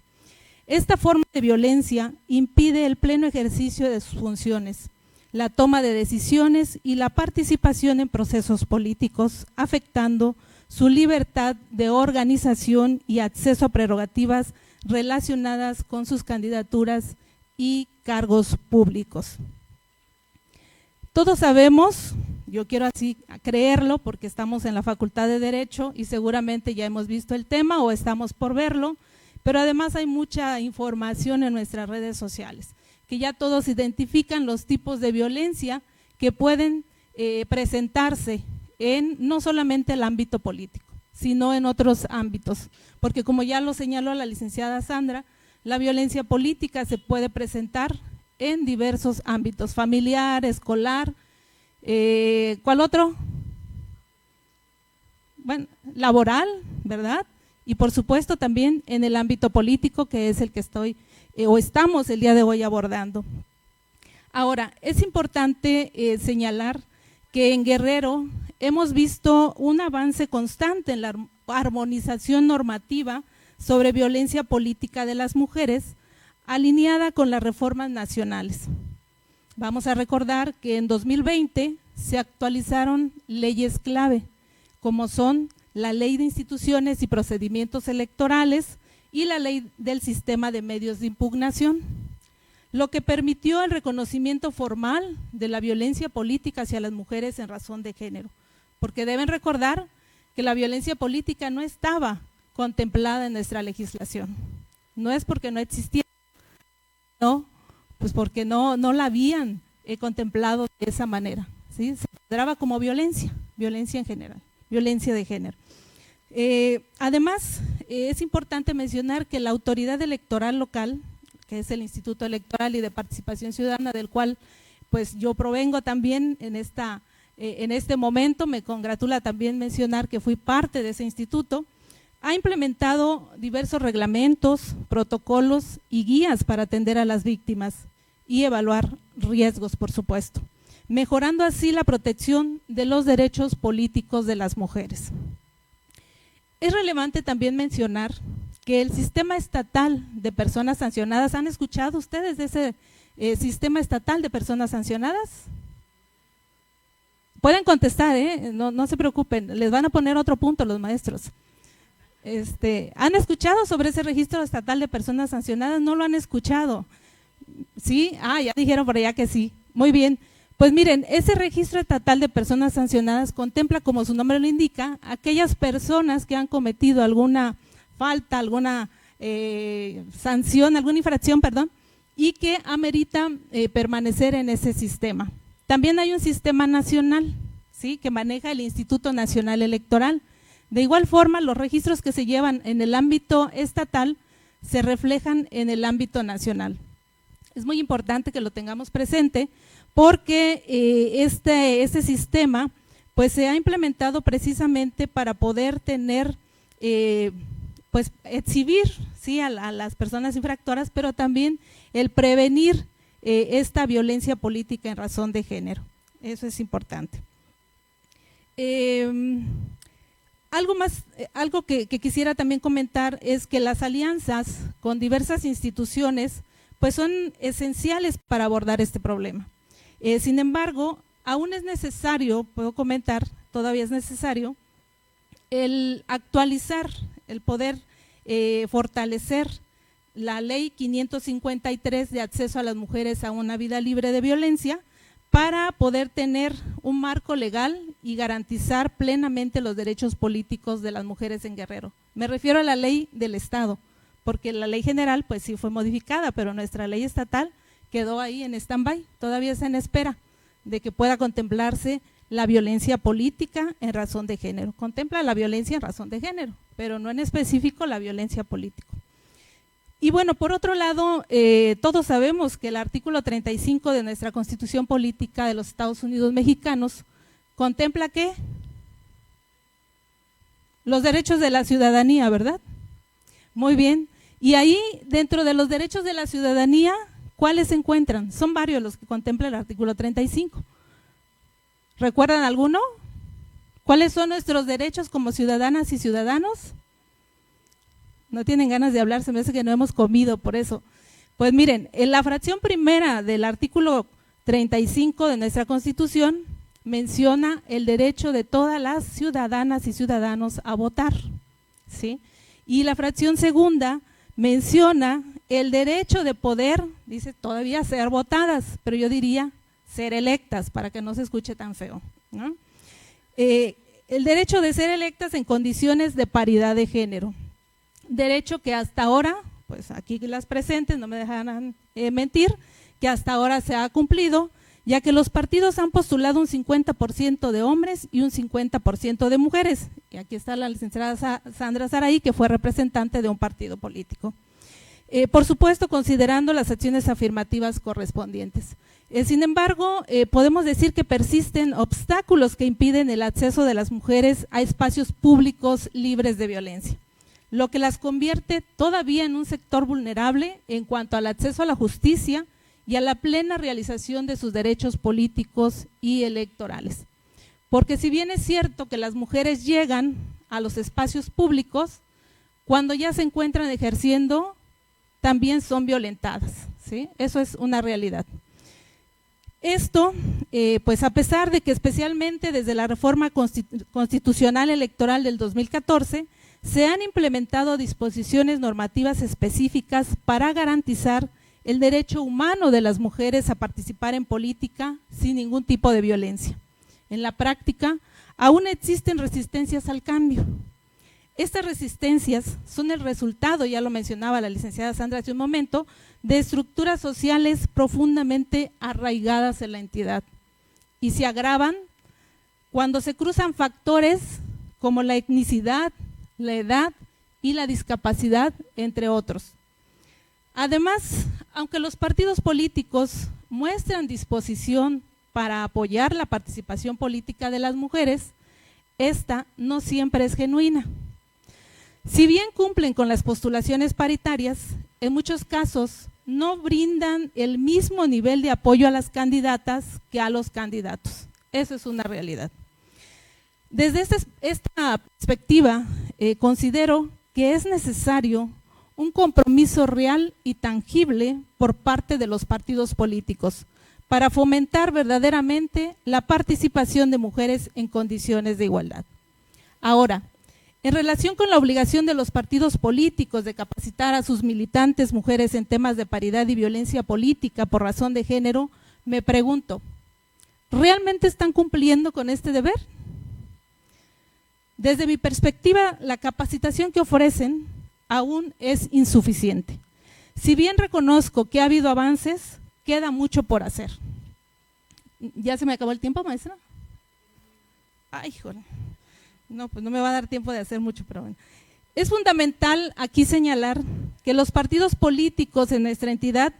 Esta forma de violencia impide el pleno ejercicio de sus funciones, la toma de decisiones y la participación en procesos políticos, afectando su libertad de organización y acceso a prerrogativas relacionadas con sus candidaturas y cargos públicos. Todos sabemos, yo quiero así creerlo porque estamos en la Facultad de Derecho y seguramente ya hemos visto el tema o estamos por verlo, pero además hay mucha información en nuestras redes sociales, que ya todos identifican los tipos de violencia que pueden presentarse en no solamente el ámbito político, sino en otros ámbitos, porque como ya lo señaló la licenciada Sandra, la violencia política se puede presentar en diversos ámbitos, familiar, escolar, ¿cuál otro? Bueno, laboral, ¿verdad? Y por supuesto también en el ámbito político, que es el que estoy o estamos el día de hoy abordando. Ahora, es importante señalar que en Guerrero hemos visto un avance constante en la armonización normativa sobre violencia política de las mujeres, alineada con las reformas nacionales. Vamos a recordar que en 2020 se actualizaron leyes clave, como son la Ley de Instituciones y Procedimientos Electorales y la Ley del Sistema de Medios de Impugnación, lo que permitió el reconocimiento formal de la violencia política hacia las mujeres en razón de género, porque deben recordar que la violencia política no estaba contemplada en nuestra legislación. No es porque no existía, no, pues porque no la habían contemplado de esa manera, ¿sí? Se consideraba como violencia en general, violencia de género. Además, es importante mencionar que la autoridad electoral local, que es el Instituto Electoral y de Participación Ciudadana, del cual pues yo provengo también en este momento, me congratula también mencionar que fui parte de ese instituto, ha implementado diversos reglamentos, protocolos y guías para atender a las víctimas y evaluar riesgos, por supuesto, mejorando así la protección de los derechos políticos de las mujeres. Es relevante también mencionar que el sistema estatal de personas sancionadas, ¿han escuchado ustedes de ese sistema estatal de personas sancionadas? Pueden contestar, no se preocupen, les van a poner otro punto los maestros. ¿Han escuchado sobre ese registro estatal de personas sancionadas? ¿No lo han escuchado? ¿Sí? Ya dijeron por allá que sí. Muy bien. Pues miren, ese registro estatal de personas sancionadas contempla, como su nombre lo indica, aquellas personas que han cometido alguna falta, alguna sanción, alguna infracción, perdón, y que ameritan permanecer en ese sistema. También hay un sistema nacional, ¿sí?, que maneja el Instituto Nacional Electoral. De igual forma, los registros que se llevan en el ámbito estatal se reflejan en el ámbito nacional. Es muy importante que lo tengamos presente porque este sistema pues se ha implementado precisamente para poder tener, pues exhibir, ¿sí?, a las personas infractoras, pero también el prevenir esta violencia política en razón de género. Eso es importante. Algo que quisiera también comentar es que las alianzas con diversas instituciones pues son esenciales para abordar este problema. Sin embargo, aún es necesario, puedo comentar, todavía es necesario el actualizar, el poder fortalecer la Ley 553 de acceso a las mujeres a una vida libre de violencia, para poder tener un marco legal y garantizar plenamente los derechos políticos de las mujeres en Guerrero. Me refiero a la ley del Estado, porque la ley general pues sí fue modificada, pero nuestra ley estatal quedó ahí en stand-by, todavía está en espera de que pueda contemplarse la violencia política en razón de género. Contempla la violencia en razón de género, pero no en específico la violencia política. Y bueno, por otro lado, todos sabemos que el artículo 35 de nuestra Constitución Política de los Estados Unidos Mexicanos contempla ¿qué? Los derechos de la ciudadanía, ¿verdad? Muy bien. Y ahí, dentro de los derechos de la ciudadanía, ¿cuáles se encuentran? Son varios los que contempla el artículo 35. ¿Recuerdan alguno? ¿Cuáles son nuestros derechos como ciudadanas y ciudadanos? No tienen ganas de hablar, se me hace que no hemos comido por eso. Pues miren, en la fracción primera del artículo 35 de nuestra Constitución menciona el derecho de todas las ciudadanas y ciudadanos a votar, ¿sí? Y la fracción segunda menciona el derecho de poder, dice todavía ser votadas, pero yo diría ser electas para que no se escuche tan feo, ¿no? El derecho de ser electas en condiciones de paridad de género. Derecho que hasta ahora, pues aquí las presentes no me dejarán mentir, que hasta ahora se ha cumplido ya que los partidos han postulado un 50% de hombres y un 50% de mujeres. Y aquí está la licenciada Sandra Saraí, que fue representante de un partido político. Por supuesto, considerando las acciones afirmativas correspondientes. Sin embargo, podemos decir que persisten obstáculos que impiden el acceso de las mujeres a espacios públicos libres de violencia, lo que las convierte todavía en un sector vulnerable en cuanto al acceso a la justicia y a la plena realización de sus derechos políticos y electorales. Porque si bien es cierto que las mujeres llegan a los espacios públicos, cuando ya se encuentran ejerciendo, también son violentadas, ¿sí? Eso es una realidad. Esto, pues a pesar de que especialmente desde la reforma constitucional electoral del 2014, se han implementado disposiciones normativas específicas para garantizar el derecho humano de las mujeres a participar en política sin ningún tipo de violencia. En la práctica, aún existen resistencias al cambio. Estas resistencias son el resultado, ya lo mencionaba la licenciada Sandra hace un momento, de estructuras sociales profundamente arraigadas en la entidad y se agravan cuando se cruzan factores como la etnicidad, la edad y la discapacidad, entre otros. Además, aunque los partidos políticos muestran disposición para apoyar la participación política de las mujeres, esta no siempre es genuina. Si bien cumplen con las postulaciones paritarias, en muchos casos no brindan el mismo nivel de apoyo a las candidatas que a los candidatos. Eso es una realidad. Desde esta perspectiva, considero que es necesario un compromiso real y tangible por parte de los partidos políticos para fomentar verdaderamente la participación de mujeres en condiciones de igualdad. Ahora, en relación con la obligación de los partidos políticos de capacitar a sus militantes mujeres en temas de paridad y violencia política por razón de género, me pregunto, ¿realmente están cumpliendo con este deber? Desde mi perspectiva, la capacitación que ofrecen aún es insuficiente. Si bien reconozco que ha habido avances, queda mucho por hacer. ¿Ya se me acabó el tiempo, maestra? Ay, joder. No, pues no me va a dar tiempo de hacer mucho, pero bueno. Es fundamental aquí señalar que los partidos políticos en nuestra entidad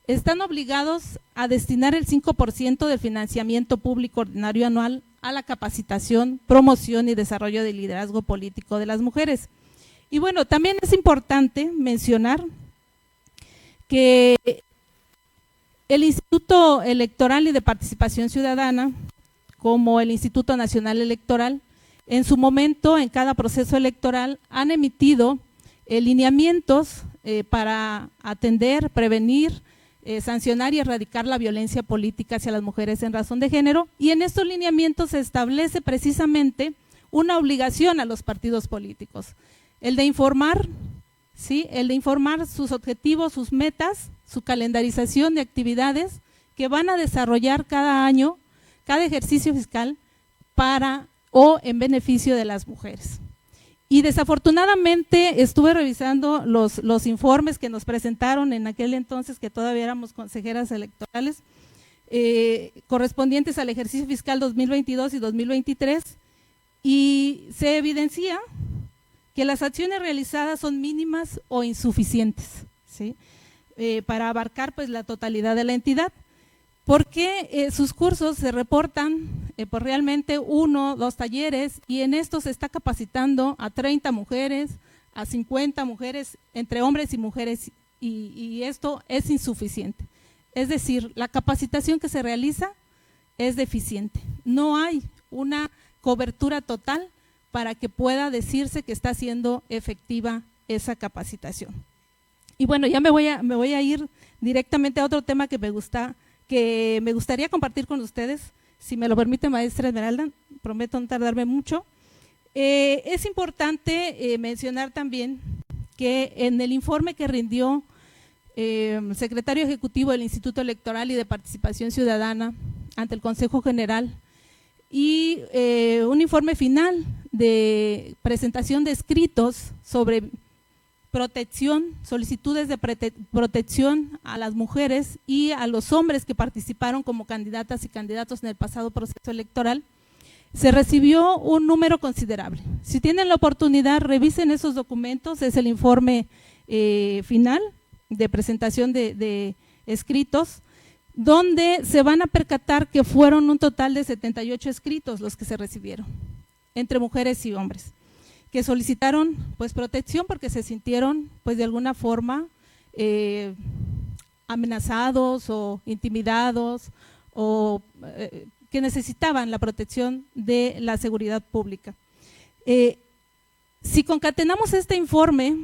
están obligados a destinar el 5% del financiamiento público ordinario anual a la capacitación, promoción y desarrollo del liderazgo político de las mujeres. Y bueno, también es importante mencionar que el Instituto Electoral y de Participación Ciudadana, como el Instituto Nacional Electoral, en su momento, en cada proceso electoral, han emitido lineamientos para atender, prevenir, sancionar y erradicar la violencia política hacia las mujeres en razón de género, y en estos lineamientos se establece precisamente una obligación a los partidos políticos, el de informar, ¿sí? El de informar sus objetivos, sus metas, su calendarización de actividades que van a desarrollar cada año, cada ejercicio fiscal para o en beneficio de las mujeres. Y desafortunadamente estuve revisando los informes que nos presentaron en aquel entonces, que todavía éramos consejeras electorales, correspondientes al ejercicio fiscal 2022 y 2023, y se evidencia que las acciones realizadas son mínimas o insuficientes, ¿sí? Para abarcar pues la totalidad de la entidad, porque sus cursos se reportan por realmente 1 o 2 talleres, y en esto se está capacitando a 30 mujeres, a 50 mujeres, entre hombres y mujeres, y esto es insuficiente. Es decir, la capacitación que se realiza es deficiente. No hay una cobertura total para que pueda decirse que está siendo efectiva esa capacitación. Y bueno, ya me voy a ir directamente a otro tema que me gustaría compartir con ustedes, si me lo permite, maestra Esmeralda, prometo no tardarme mucho. Es importante mencionar también que en el informe que rindió el secretario ejecutivo del Instituto Electoral y de Participación Ciudadana ante el Consejo General, y un informe final de presentación de escritos sobre solicitudes de protección a las mujeres y a los hombres que participaron como candidatas y candidatos en el pasado proceso electoral, se recibió un número considerable. Si tienen la oportunidad, revisen esos documentos, es el informe final de presentación de escritos, donde se van a percatar que fueron un total de 78 escritos los que se recibieron, entre mujeres y hombres, que solicitaron pues protección porque se sintieron pues de alguna forma amenazados o intimidados o que necesitaban la protección de la seguridad pública. Si concatenamos este informe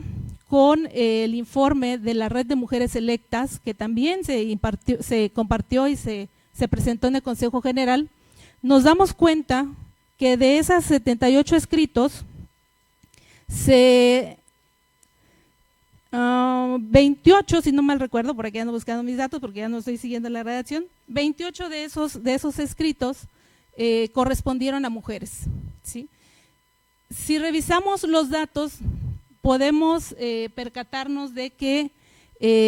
con el informe de la Red de Mujeres Electas, que también se compartió y se presentó en el Consejo General, nos damos cuenta que de esas 78 escritos, 28, si no mal recuerdo, por aquí ando buscando mis datos porque ya no estoy siguiendo la redacción, 28 de esos escritos correspondieron a mujeres, ¿sí? Si revisamos los datos, podemos percatarnos de que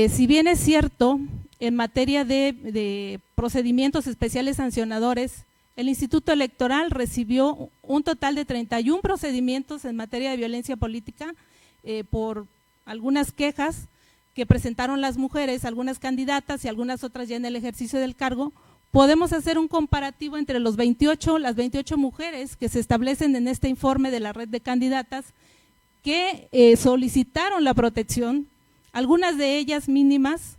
si bien es cierto, en materia de procedimientos especiales sancionadores, el Instituto Electoral recibió un total de 31 procedimientos en materia de violencia política por algunas quejas que presentaron las mujeres, algunas candidatas y algunas otras ya en el ejercicio del cargo. Podemos hacer un comparativo entre las 28 mujeres que se establecen en este informe de la red de candidatas que solicitaron la protección, algunas de ellas mínimas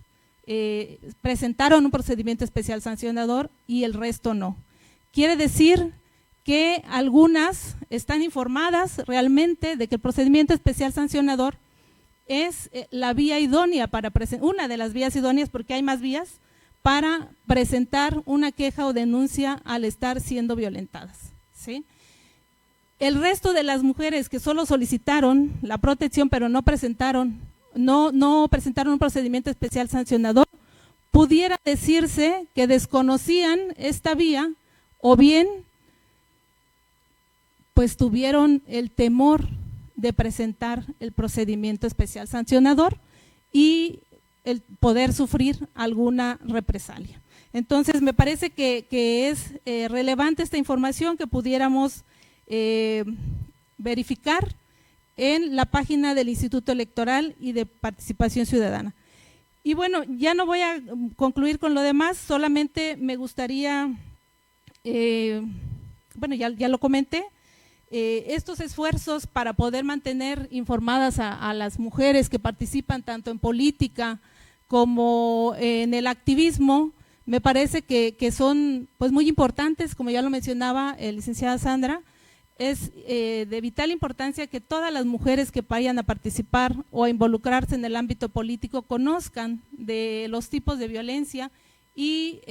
presentaron un procedimiento especial sancionador y el resto no. Quiere decir que algunas están informadas realmente de que el procedimiento especial sancionador es la vía idónea para una de las vías idóneas, porque hay más vías, para presentar una queja o denuncia al estar siendo violentadas, ¿sí? El resto de las mujeres que solo solicitaron la protección pero no presentaron un procedimiento especial sancionador, pudiera decirse que desconocían esta vía o bien pues tuvieron el temor de presentar el procedimiento especial sancionador y el poder sufrir alguna represalia. Entonces me parece que es relevante esta información que pudiéramos verificar en la página del Instituto Electoral y de Participación Ciudadana. Y bueno, ya no voy a concluir con lo demás, solamente me gustaría, bueno, ya lo comenté, estos esfuerzos para poder mantener informadas a las mujeres que participan tanto en política como en el activismo, me parece que son pues muy importantes, como ya lo mencionaba licenciada Sandra. Es de vital importancia que todas las mujeres que vayan a participar o a involucrarse en el ámbito político conozcan de los tipos de violencia y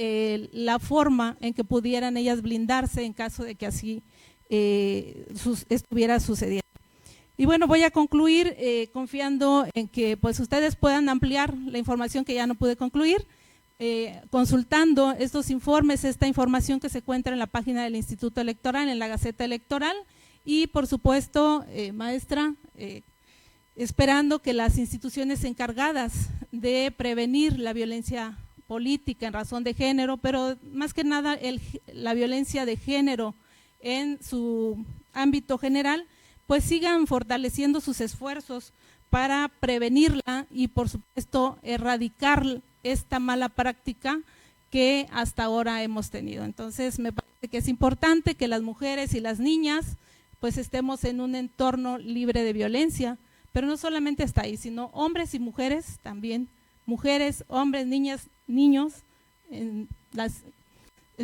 la forma en que pudieran ellas blindarse en caso de que así estuviera sucediendo. Y bueno, voy a concluir confiando en que pues ustedes puedan ampliar la información que ya no pude concluir, consultando estos informes, esta información que se encuentra en la página del Instituto Electoral, en la Gaceta Electoral y por supuesto, maestra, esperando que las instituciones encargadas de prevenir la violencia política en razón de género, pero más que nada la violencia de género en su ámbito general, pues sigan fortaleciendo sus esfuerzos para prevenirla y por supuesto erradicar esta mala práctica que hasta ahora hemos tenido. Entonces me parece que es importante que las mujeres y las niñas pues estemos en un entorno libre de violencia, pero no solamente hasta ahí, sino hombres y mujeres también, mujeres, hombres, niñas, niños, el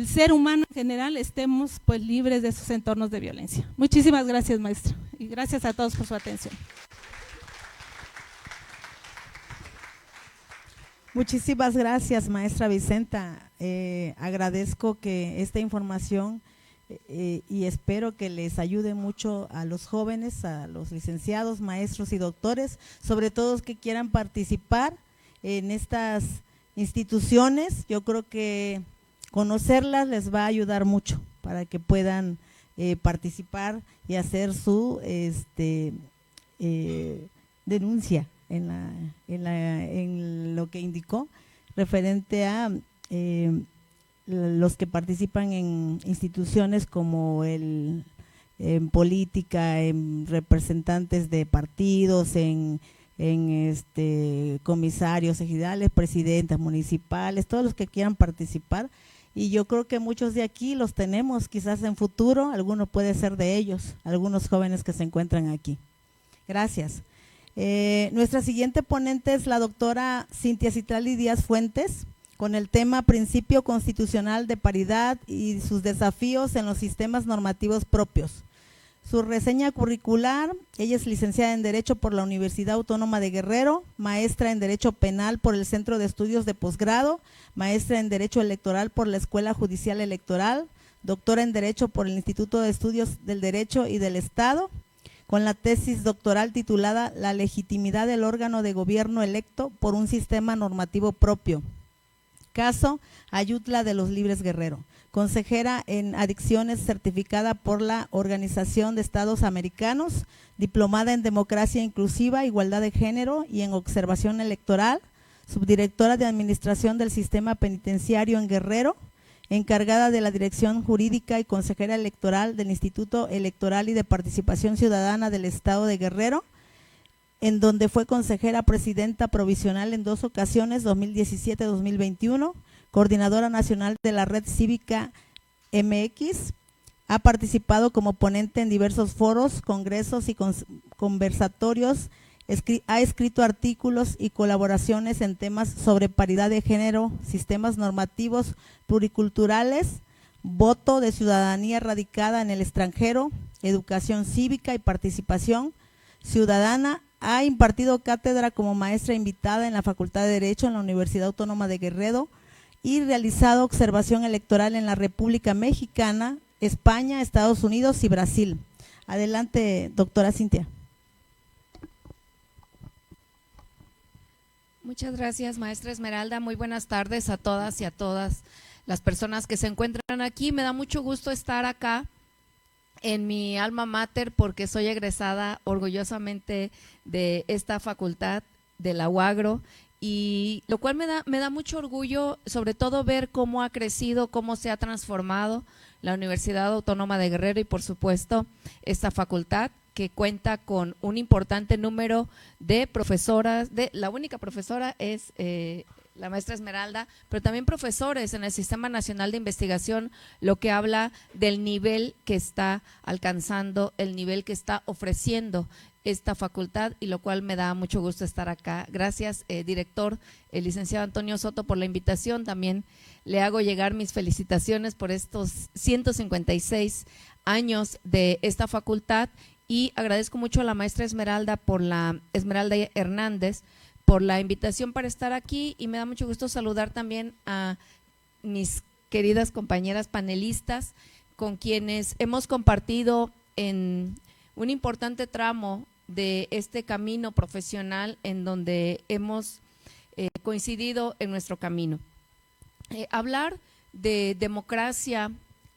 ser humano en general estemos pues libres de esos entornos de violencia. Muchísimas gracias, maestra, y gracias a todos por su atención. Muchísimas gracias, maestra Vicenta. Agradezco que esta información y espero que les ayude mucho a los jóvenes, a los licenciados, maestros y doctores, sobre todo que quieran participar en estas instituciones. Yo creo que conocerlas les va a ayudar mucho para que puedan participar y hacer su denuncia en lo que indicó referente a los que participan en instituciones como en política, en representantes de partidos, en comisarios ejidales, presidentas municipales, todos los que quieran participar. Y yo creo que muchos de aquí los tenemos, quizás en futuro, alguno puede ser de ellos, algunos jóvenes que se encuentran aquí. Gracias. Nuestra siguiente ponente es la doctora Cintia Citlali Díaz Fuentes, con el tema Principio Constitucional de Paridad y sus desafíos en los sistemas normativos propios. Su reseña curricular: ella es licenciada en Derecho por la Universidad Autónoma de Guerrero, maestra en Derecho Penal por el Centro de Estudios de Posgrado, maestra en Derecho Electoral por la Escuela Judicial Electoral, doctora en Derecho por el Instituto de Estudios del Derecho y del Estado, con la tesis doctoral titulada La legitimidad del órgano de gobierno electo por un sistema normativo propio. Caso Ayutla de los Libres Guerrero. Consejera en Adicciones certificada por la Organización de Estados Americanos, diplomada en Democracia Inclusiva, Igualdad de Género y en Observación Electoral, subdirectora de Administración del Sistema Penitenciario en Guerrero, encargada de la Dirección Jurídica y consejera electoral del Instituto Electoral y de Participación Ciudadana del Estado de Guerrero, en donde fue consejera presidenta provisional en 2 ocasiones, 2017-2021, coordinadora nacional de la Red Cívica MX, ha participado como ponente en diversos foros, congresos y conversatorios, ha escrito artículos y colaboraciones en temas sobre paridad de género, sistemas normativos pluriculturales, voto de ciudadanía radicada en el extranjero, educación cívica y participación ciudadana. Ha impartido cátedra como maestra invitada en la Facultad de Derecho en la Universidad Autónoma de Guerrero y realizado observación electoral en la República Mexicana, España, Estados Unidos y Brasil. Adelante, doctora Cintia. Muchas gracias, maestra Esmeralda. Muy buenas tardes a todas y a todas las personas que se encuentran aquí. Me da mucho gusto estar acá en mi alma mater porque soy egresada orgullosamente de esta facultad de la UAGRO, y lo cual me da mucho orgullo, sobre todo ver cómo ha crecido, cómo se ha transformado la Universidad Autónoma de Guerrero y por supuesto esta facultad, que cuenta con un importante número de profesoras. La única profesora es la maestra Esmeralda, pero también profesores en el Sistema Nacional de Investigación, lo que habla del nivel que está alcanzando, el nivel que está ofreciendo esta facultad, y lo cual me da mucho gusto estar acá. Gracias, director, el licenciado Antonio Soto, por la invitación. También le hago llegar mis felicitaciones por estos 156 años de esta facultad, y agradezco mucho a la maestra Esmeralda Hernández por la invitación para estar aquí, y me da mucho gusto saludar también a mis queridas compañeras panelistas con quienes hemos compartido en un importante tramo de este camino profesional en donde hemos coincidido en nuestro camino. Hablar de democracia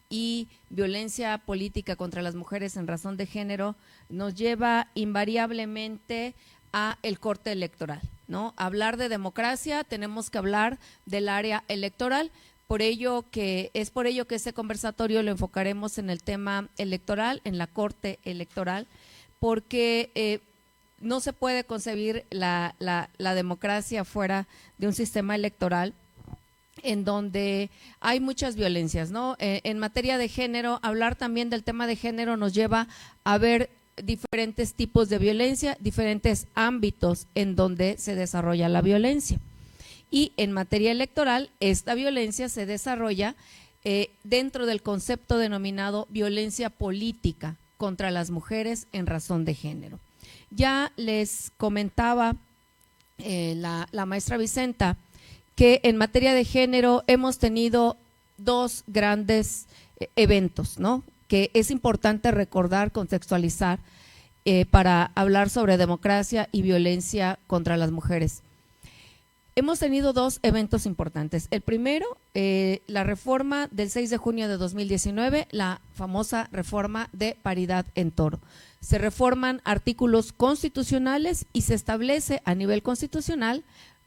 y violencia política contra las mujeres en razón de género nos lleva invariablemente a el corte electoral, ¿no? Hablar de democracia, tenemos que hablar del área electoral, es por ello que este conversatorio lo enfocaremos en el tema electoral, en la corte electoral, porque no se puede concebir la democracia fuera de un sistema electoral en donde hay muchas violencias, ¿no? En materia de género, hablar también del tema de género nos lleva a ver diferentes tipos de violencia, diferentes ámbitos en donde se desarrolla la violencia. Y en materia electoral, esta violencia se desarrolla dentro del concepto denominado violencia política contra las mujeres en razón de género. Ya les comentaba la maestra Vicenta que en materia de género hemos tenido 2 grandes eventos, ¿no?, que es importante recordar, contextualizar para hablar sobre democracia y violencia contra las mujeres. hemos tenido dos eventos importantes. El primero, la reforma del 6 de junio de 2019, la famosa reforma de paridad en Toro. Se reforman artículos constitucionales y se establece a nivel constitucional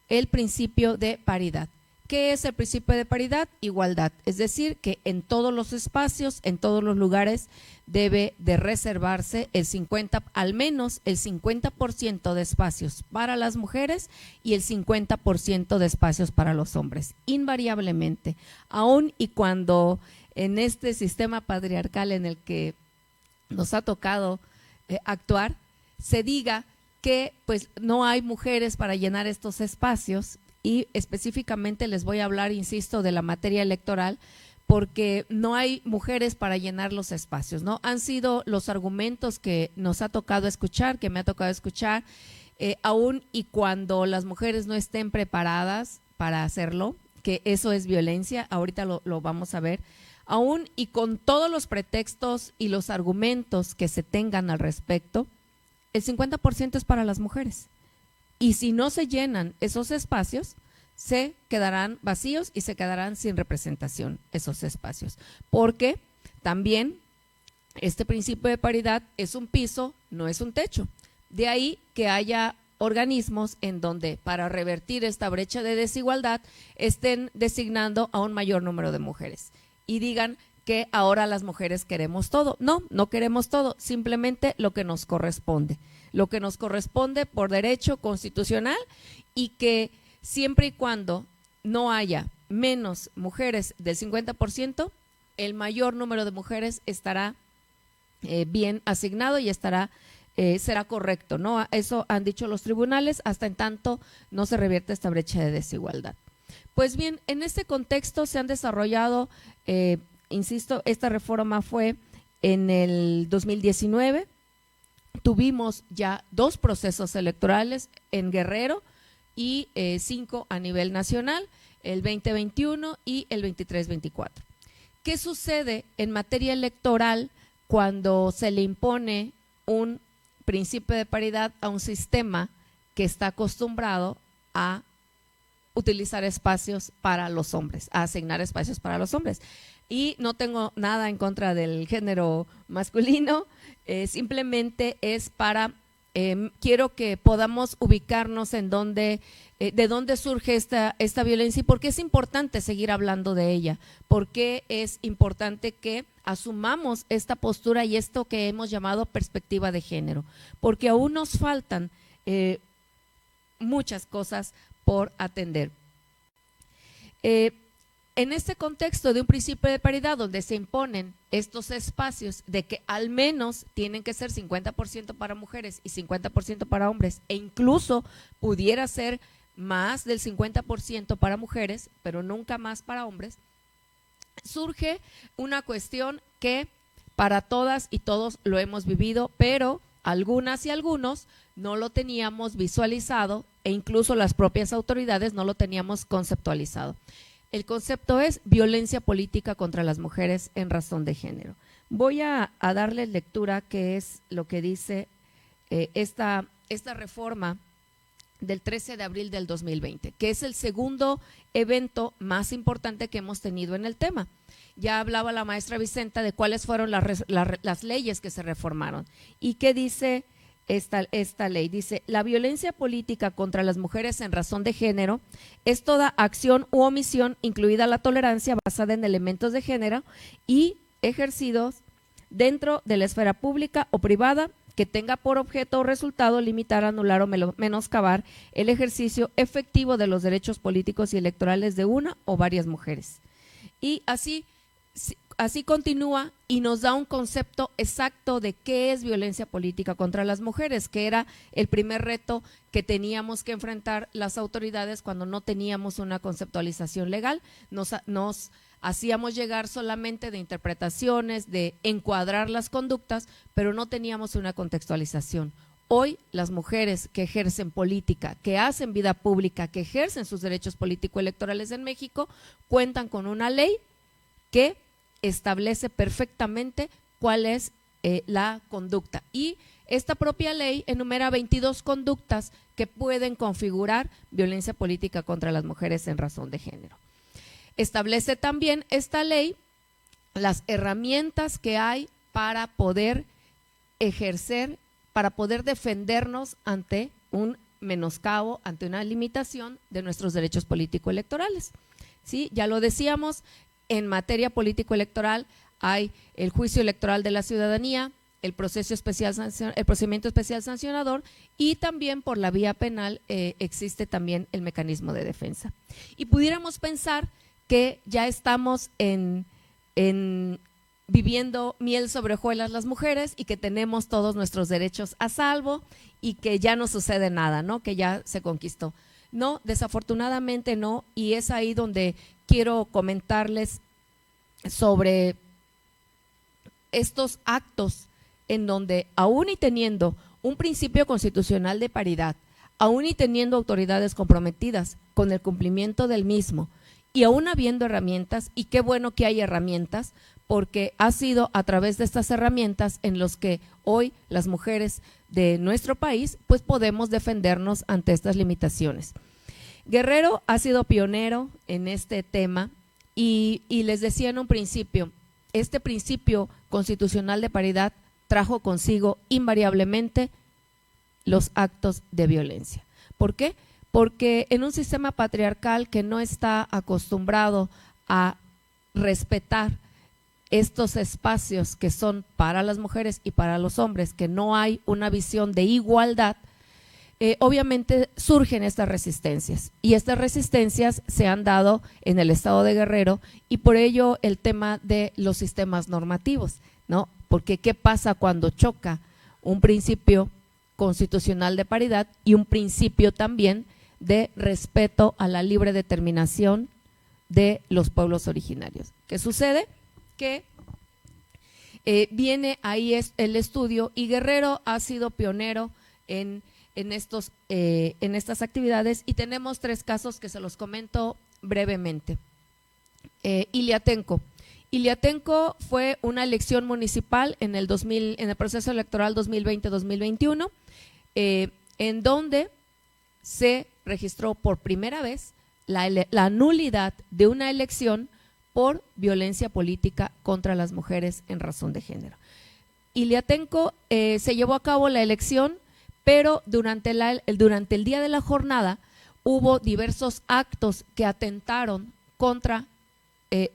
el principio de paridad. ¿Qué es el principio de paridad? Igualdad, es decir, que en todos los espacios, en todos los lugares, debe de reservarse al menos el 50% de espacios para las mujeres y el 50% de espacios para los hombres, invariablemente, aun y cuando en este sistema patriarcal en el que nos ha tocado actuar, se diga que pues no hay mujeres para llenar estos espacios. Y específicamente les voy a hablar, insisto, de la materia electoral, porque no hay mujeres para llenar los espacios, ¿no? Han sido los argumentos que nos ha tocado escuchar, que me ha tocado escuchar, aún y cuando las mujeres no estén preparadas para hacerlo, que eso es violencia, ahorita lo vamos a ver, aún y con todos los pretextos y los argumentos que se tengan al respecto, el 50% es para las mujeres. Y si no se llenan esos espacios, se quedarán vacíos y se quedarán sin representación esos espacios. Porque también este principio de paridad es un piso, no es un techo. De ahí que haya organismos en donde para revertir esta brecha de desigualdad estén designando a un mayor número de mujeres y digan que ahora las mujeres queremos todo. No, no queremos todo, simplemente lo que nos corresponde. Lo que nos corresponde por derecho constitucional y que siempre y cuando no haya menos mujeres del 50%, el mayor número de mujeres estará bien asignado y será correcto, ¿no? Eso han dicho los tribunales, hasta en tanto no se revierte esta brecha de desigualdad. Pues bien, en este contexto se han desarrollado, insisto, esta reforma fue en el 2019. Tuvimos ya 2 procesos electorales en Guerrero y 5 a nivel nacional, el 2021 y el 23-24. ¿Qué sucede en materia electoral cuando se le impone un principio de paridad a un sistema que está acostumbrado a utilizar espacios para los hombres, a asignar espacios para los hombres? Y no tengo nada en contra del género masculino, simplemente es para, quiero que podamos ubicarnos en dónde, de dónde surge esta violencia y por qué es importante seguir hablando de ella, por qué es importante que asumamos esta postura y esto que hemos llamado perspectiva de género, porque aún nos faltan muchas cosas por atender. En este contexto de un principio de paridad donde se imponen estos espacios de que al menos tienen que ser 50% para mujeres y 50% para hombres e incluso pudiera ser más del 50% para mujeres, pero nunca más para hombres, surge una cuestión que para todas y todos lo hemos vivido, pero algunas y algunos no lo teníamos visualizado e incluso las propias autoridades no lo teníamos conceptualizado. El concepto es violencia política contra las mujeres en razón de género. Voy a darle lectura, que es lo que dice esta reforma del 13 de abril del 2020, que es el segundo evento más importante que hemos tenido en el tema. Ya hablaba la maestra Vicenta de cuáles fueron las leyes que se reformaron. ¿Y qué dice esta ley? Dice: la violencia política contra las mujeres en razón de género es toda acción u omisión, incluida la tolerancia, basada en elementos de género y ejercidos dentro de la esfera pública o privada, que tenga por objeto o resultado limitar, anular o menoscabar el ejercicio efectivo de los derechos políticos y electorales de una o varias mujeres. Y así continúa y nos da un concepto exacto de qué es violencia política contra las mujeres, que era el primer reto que teníamos que enfrentar las autoridades cuando no teníamos una conceptualización legal. Nos hacíamos llegar solamente de interpretaciones, de encuadrar las conductas, pero no teníamos una contextualización. Hoy las mujeres que ejercen política, que hacen vida pública, que ejercen sus derechos político-electorales en México, cuentan con una ley que establece perfectamente cuál es la conducta. Y esta propia ley enumera 22 conductas que pueden configurar violencia política contra las mujeres en razón de género. Establece también esta ley las herramientas que hay para poder ejercer, para poder defendernos ante un menoscabo, ante una limitación de nuestros derechos político-electorales. ¿Sí? Ya lo decíamos, en materia político-electoral hay el juicio electoral de la ciudadanía, el procedimiento especial sancionador, y también por la vía penal existe también el mecanismo de defensa. Y pudiéramos pensar que ya estamos viviendo miel sobre hojuelas las mujeres y que tenemos todos nuestros derechos a salvo y que ya no sucede nada, ¿no? Que ya se conquistó. No, desafortunadamente no, y es ahí donde quiero comentarles sobre estos actos en donde, aún y teniendo un principio constitucional de paridad, aún y teniendo autoridades comprometidas con el cumplimiento del mismo, y aún habiendo herramientas, y qué bueno que hay herramientas, porque ha sido a través de estas herramientas en los que hoy las mujeres de nuestro país pues podemos defendernos ante estas limitaciones. Guerrero ha sido pionero en este tema y les decía en un principio, este principio constitucional de paridad trajo consigo invariablemente los actos de violencia. ¿Por qué? Porque en un sistema patriarcal que no está acostumbrado a respetar estos espacios que son para las mujeres y para los hombres, que no hay una visión de igualdad, obviamente surgen estas resistencias, y estas resistencias se han dado en el estado de Guerrero, y por ello el tema de los sistemas normativos, ¿no? Porque ¿qué pasa cuando choca un principio constitucional de paridad y un principio también de respeto a la libre determinación de los pueblos originarios? ¿Qué sucede? Que viene ahí el estudio, y Guerrero ha sido pionero en estas actividades, y tenemos 3 casos que se los comento brevemente. Iliatenco. Iliatenco fue una elección municipal en el proceso electoral 2020-2021, en donde se registró por primera vez la nulidad de una elección por violencia política contra las mujeres en razón de género. Iliatenco se llevó a cabo la elección, pero durante el día de la jornada hubo diversos actos que atentaron contra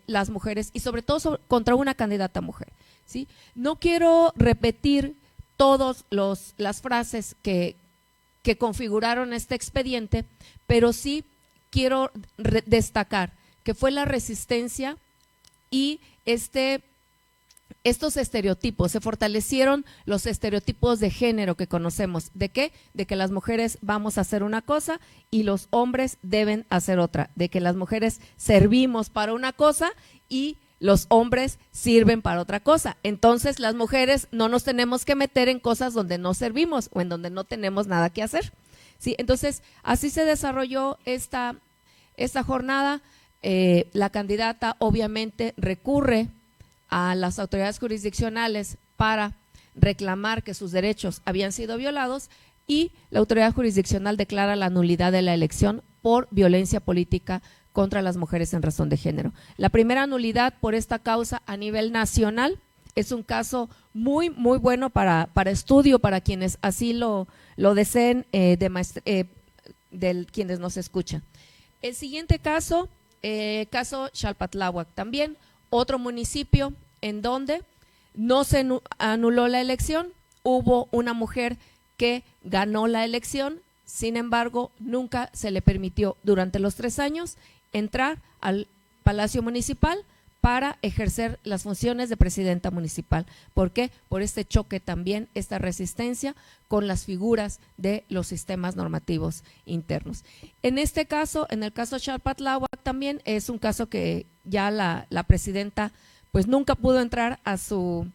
las mujeres, y sobre todo contra una candidata mujer, ¿sí? No quiero repetir todas las frases que configuraron este expediente, pero sí quiero destacar que fue la resistencia y estos estereotipos, se fortalecieron los estereotipos de género que conocemos. ¿De qué? De que las mujeres vamos a hacer una cosa y los hombres deben hacer otra, de que las mujeres servimos para una cosa y los hombres sirven para otra cosa. Entonces las mujeres no nos tenemos que meter en cosas donde no servimos o en donde no tenemos nada que hacer, ¿sí? Entonces así se desarrolló esta jornada. La candidata obviamente recurre a las autoridades jurisdiccionales para reclamar que sus derechos habían sido violados, y la autoridad jurisdiccional declara la nulidad de la elección por violencia política contra las mujeres en razón de género. La primera nulidad por esta causa a nivel nacional. Es un caso muy, muy bueno para estudio, para quienes así lo deseen, quienes nos escuchan. El siguiente caso, caso Xalpatláhuac, también otro municipio en donde no se anuló la elección, hubo una mujer que ganó la elección, sin embargo, nunca se le permitió durante los 3 años entrar al Palacio Municipal para ejercer las funciones de presidenta municipal. ¿Por qué? Por este choque también, esta resistencia con las figuras de los sistemas normativos internos. En este caso, en el caso Xalpatláhuac, también es un caso que ya la presidenta pues nunca pudo entrar a su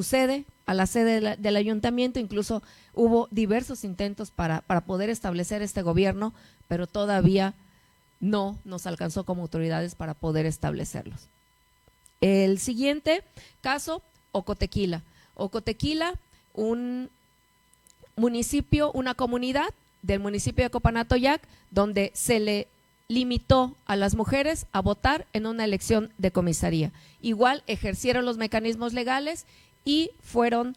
sede, a la sede del ayuntamiento. Incluso hubo diversos intentos para poder establecer este gobierno, pero todavía no nos alcanzó como autoridades para poder establecerlos. El siguiente caso, Ocotequila. Ocotequila, un municipio, una comunidad del municipio de Copanatoyac, donde se le limitó a las mujeres a votar en una elección de comisaría. Igual ejercieron los mecanismos legales y fue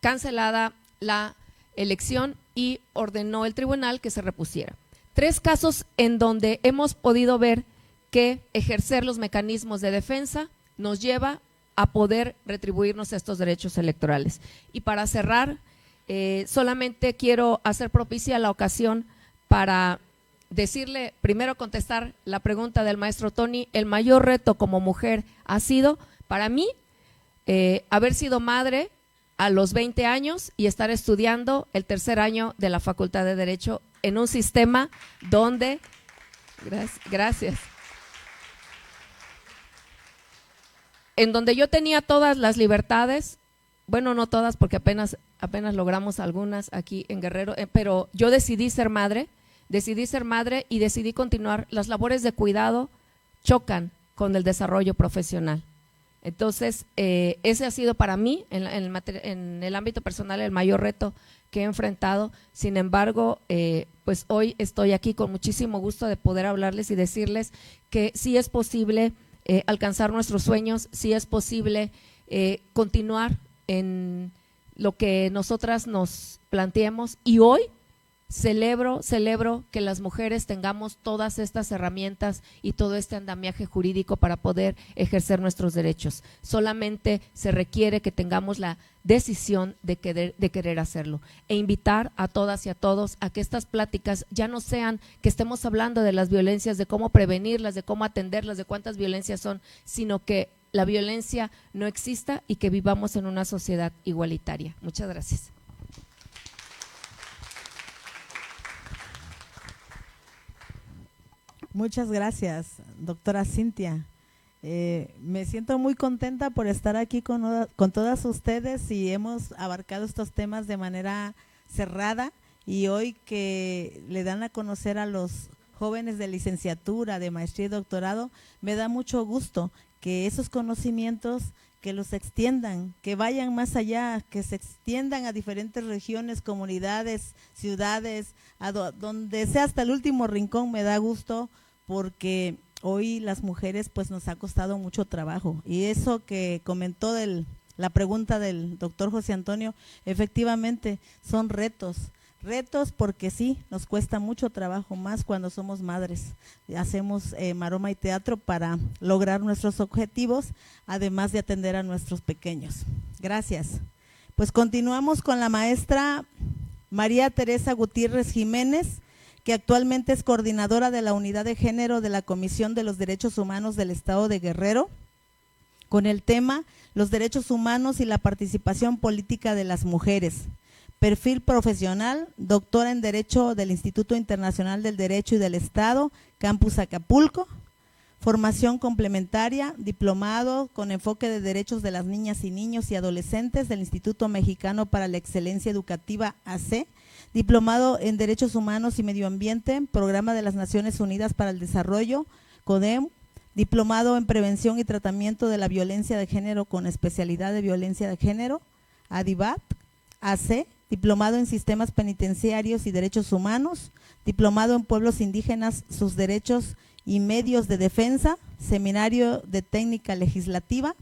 cancelada la elección y ordenó el tribunal que se repusiera. 3 casos en donde hemos podido ver que ejercer los mecanismos de defensa nos lleva a poder retribuirnos estos derechos electorales. Y para cerrar, solamente quiero hacer propicia la ocasión para decirle, primero contestar la pregunta del maestro Tony. El mayor reto como mujer ha sido, para mí, haber sido madre a los 20 años y estar estudiando el 3er año de la Facultad de Derecho en un sistema donde, gracias, en donde yo tenía todas las libertades, bueno, no todas porque apenas logramos algunas aquí en Guerrero, pero yo decidí ser madre y decidí continuar. Las labores de cuidado chocan con el desarrollo profesional. Entonces, ese ha sido para mí, en el ámbito personal, el mayor reto que he enfrentado. Sin embargo, pues hoy estoy aquí con muchísimo gusto de poder hablarles y decirles que sí es posible alcanzar nuestros sueños, sí es posible continuar en lo que nosotras nos planteemos, y hoy celebro que las mujeres tengamos todas estas herramientas y todo este andamiaje jurídico para poder ejercer nuestros derechos. Solamente se requiere que tengamos la decisión de querer hacerlo, e invitar a todas y a todos a que estas pláticas ya no sean que estemos hablando de las violencias, de cómo prevenirlas, de cómo atenderlas, de cuántas violencias son, sino que la violencia no exista y que vivamos en una sociedad igualitaria. Muchas gracias. Muchas gracias, doctora Cintia. Me siento muy contenta por estar aquí con todas ustedes, y hemos abarcado estos temas de manera cerrada, y hoy que le dan a conocer a los jóvenes de licenciatura, de maestría y doctorado, me da mucho gusto que esos conocimientos que los extiendan, que vayan más allá, que se extiendan a diferentes regiones, comunidades, ciudades, donde sea hasta el último rincón. Me da gusto porque hoy las mujeres pues nos ha costado mucho trabajo, y eso que comentó la pregunta del doctor José Antonio, efectivamente son retos porque sí, nos cuesta mucho trabajo, más cuando somos madres. Hacemos maroma y teatro para lograr nuestros objetivos, además de atender a nuestros pequeños. Gracias. Pues continuamos con la maestra María Teresa Gutiérrez Jiménez, que actualmente es coordinadora de la Unidad de Género de la Comisión de los Derechos Humanos del Estado de Guerrero, con el tema Los derechos humanos y la participación política de las mujeres. Perfil profesional, doctora en Derecho del Instituto Internacional del Derecho y del Estado, Campus Acapulco. Formación complementaria, diplomado con enfoque de derechos de las niñas y niños y adolescentes del Instituto Mexicano para la Excelencia Educativa, AC. Diplomado en Derechos Humanos y Medio Ambiente, Programa de las Naciones Unidas para el Desarrollo, CODEM. Diplomado en Prevención y Tratamiento de la Violencia de Género con especialidad de Violencia de Género, ADIVAT, AC. Diplomado en Sistemas Penitenciarios y Derechos Humanos, diplomado en Pueblos Indígenas, sus derechos y medios de defensa, seminario de técnica legislativa,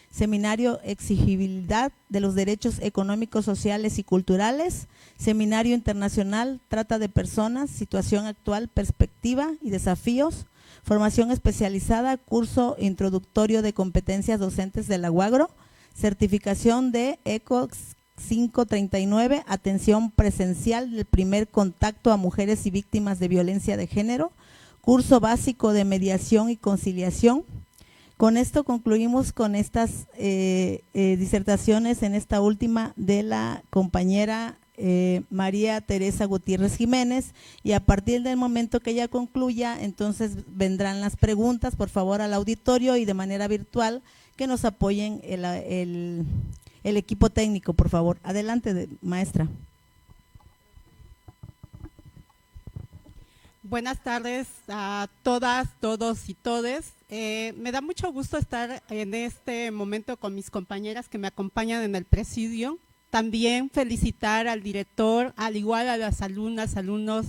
seminario Exigibilidad de los derechos económicos, sociales y culturales, seminario internacional Trata de Personas, situación actual, perspectiva y desafíos, formación especializada, curso introductorio de competencias docentes de la UAGRO, certificación de ECOX 539, atención presencial del primer contacto a mujeres y víctimas de violencia de género, curso básico de mediación y conciliación. Con esto concluimos con estas disertaciones en esta última de la compañera María Teresa Gutiérrez Jiménez, y a partir del momento que ella concluya, entonces vendrán las preguntas, por favor, al auditorio, y de manera virtual que nos apoyen el equipo técnico, por favor. Adelante, maestra. Buenas tardes a todas, todos y todes. Me da mucho gusto estar en este momento con mis compañeras que me acompañan en el presidio. También felicitar al director, al igual a las alumnas, alumnos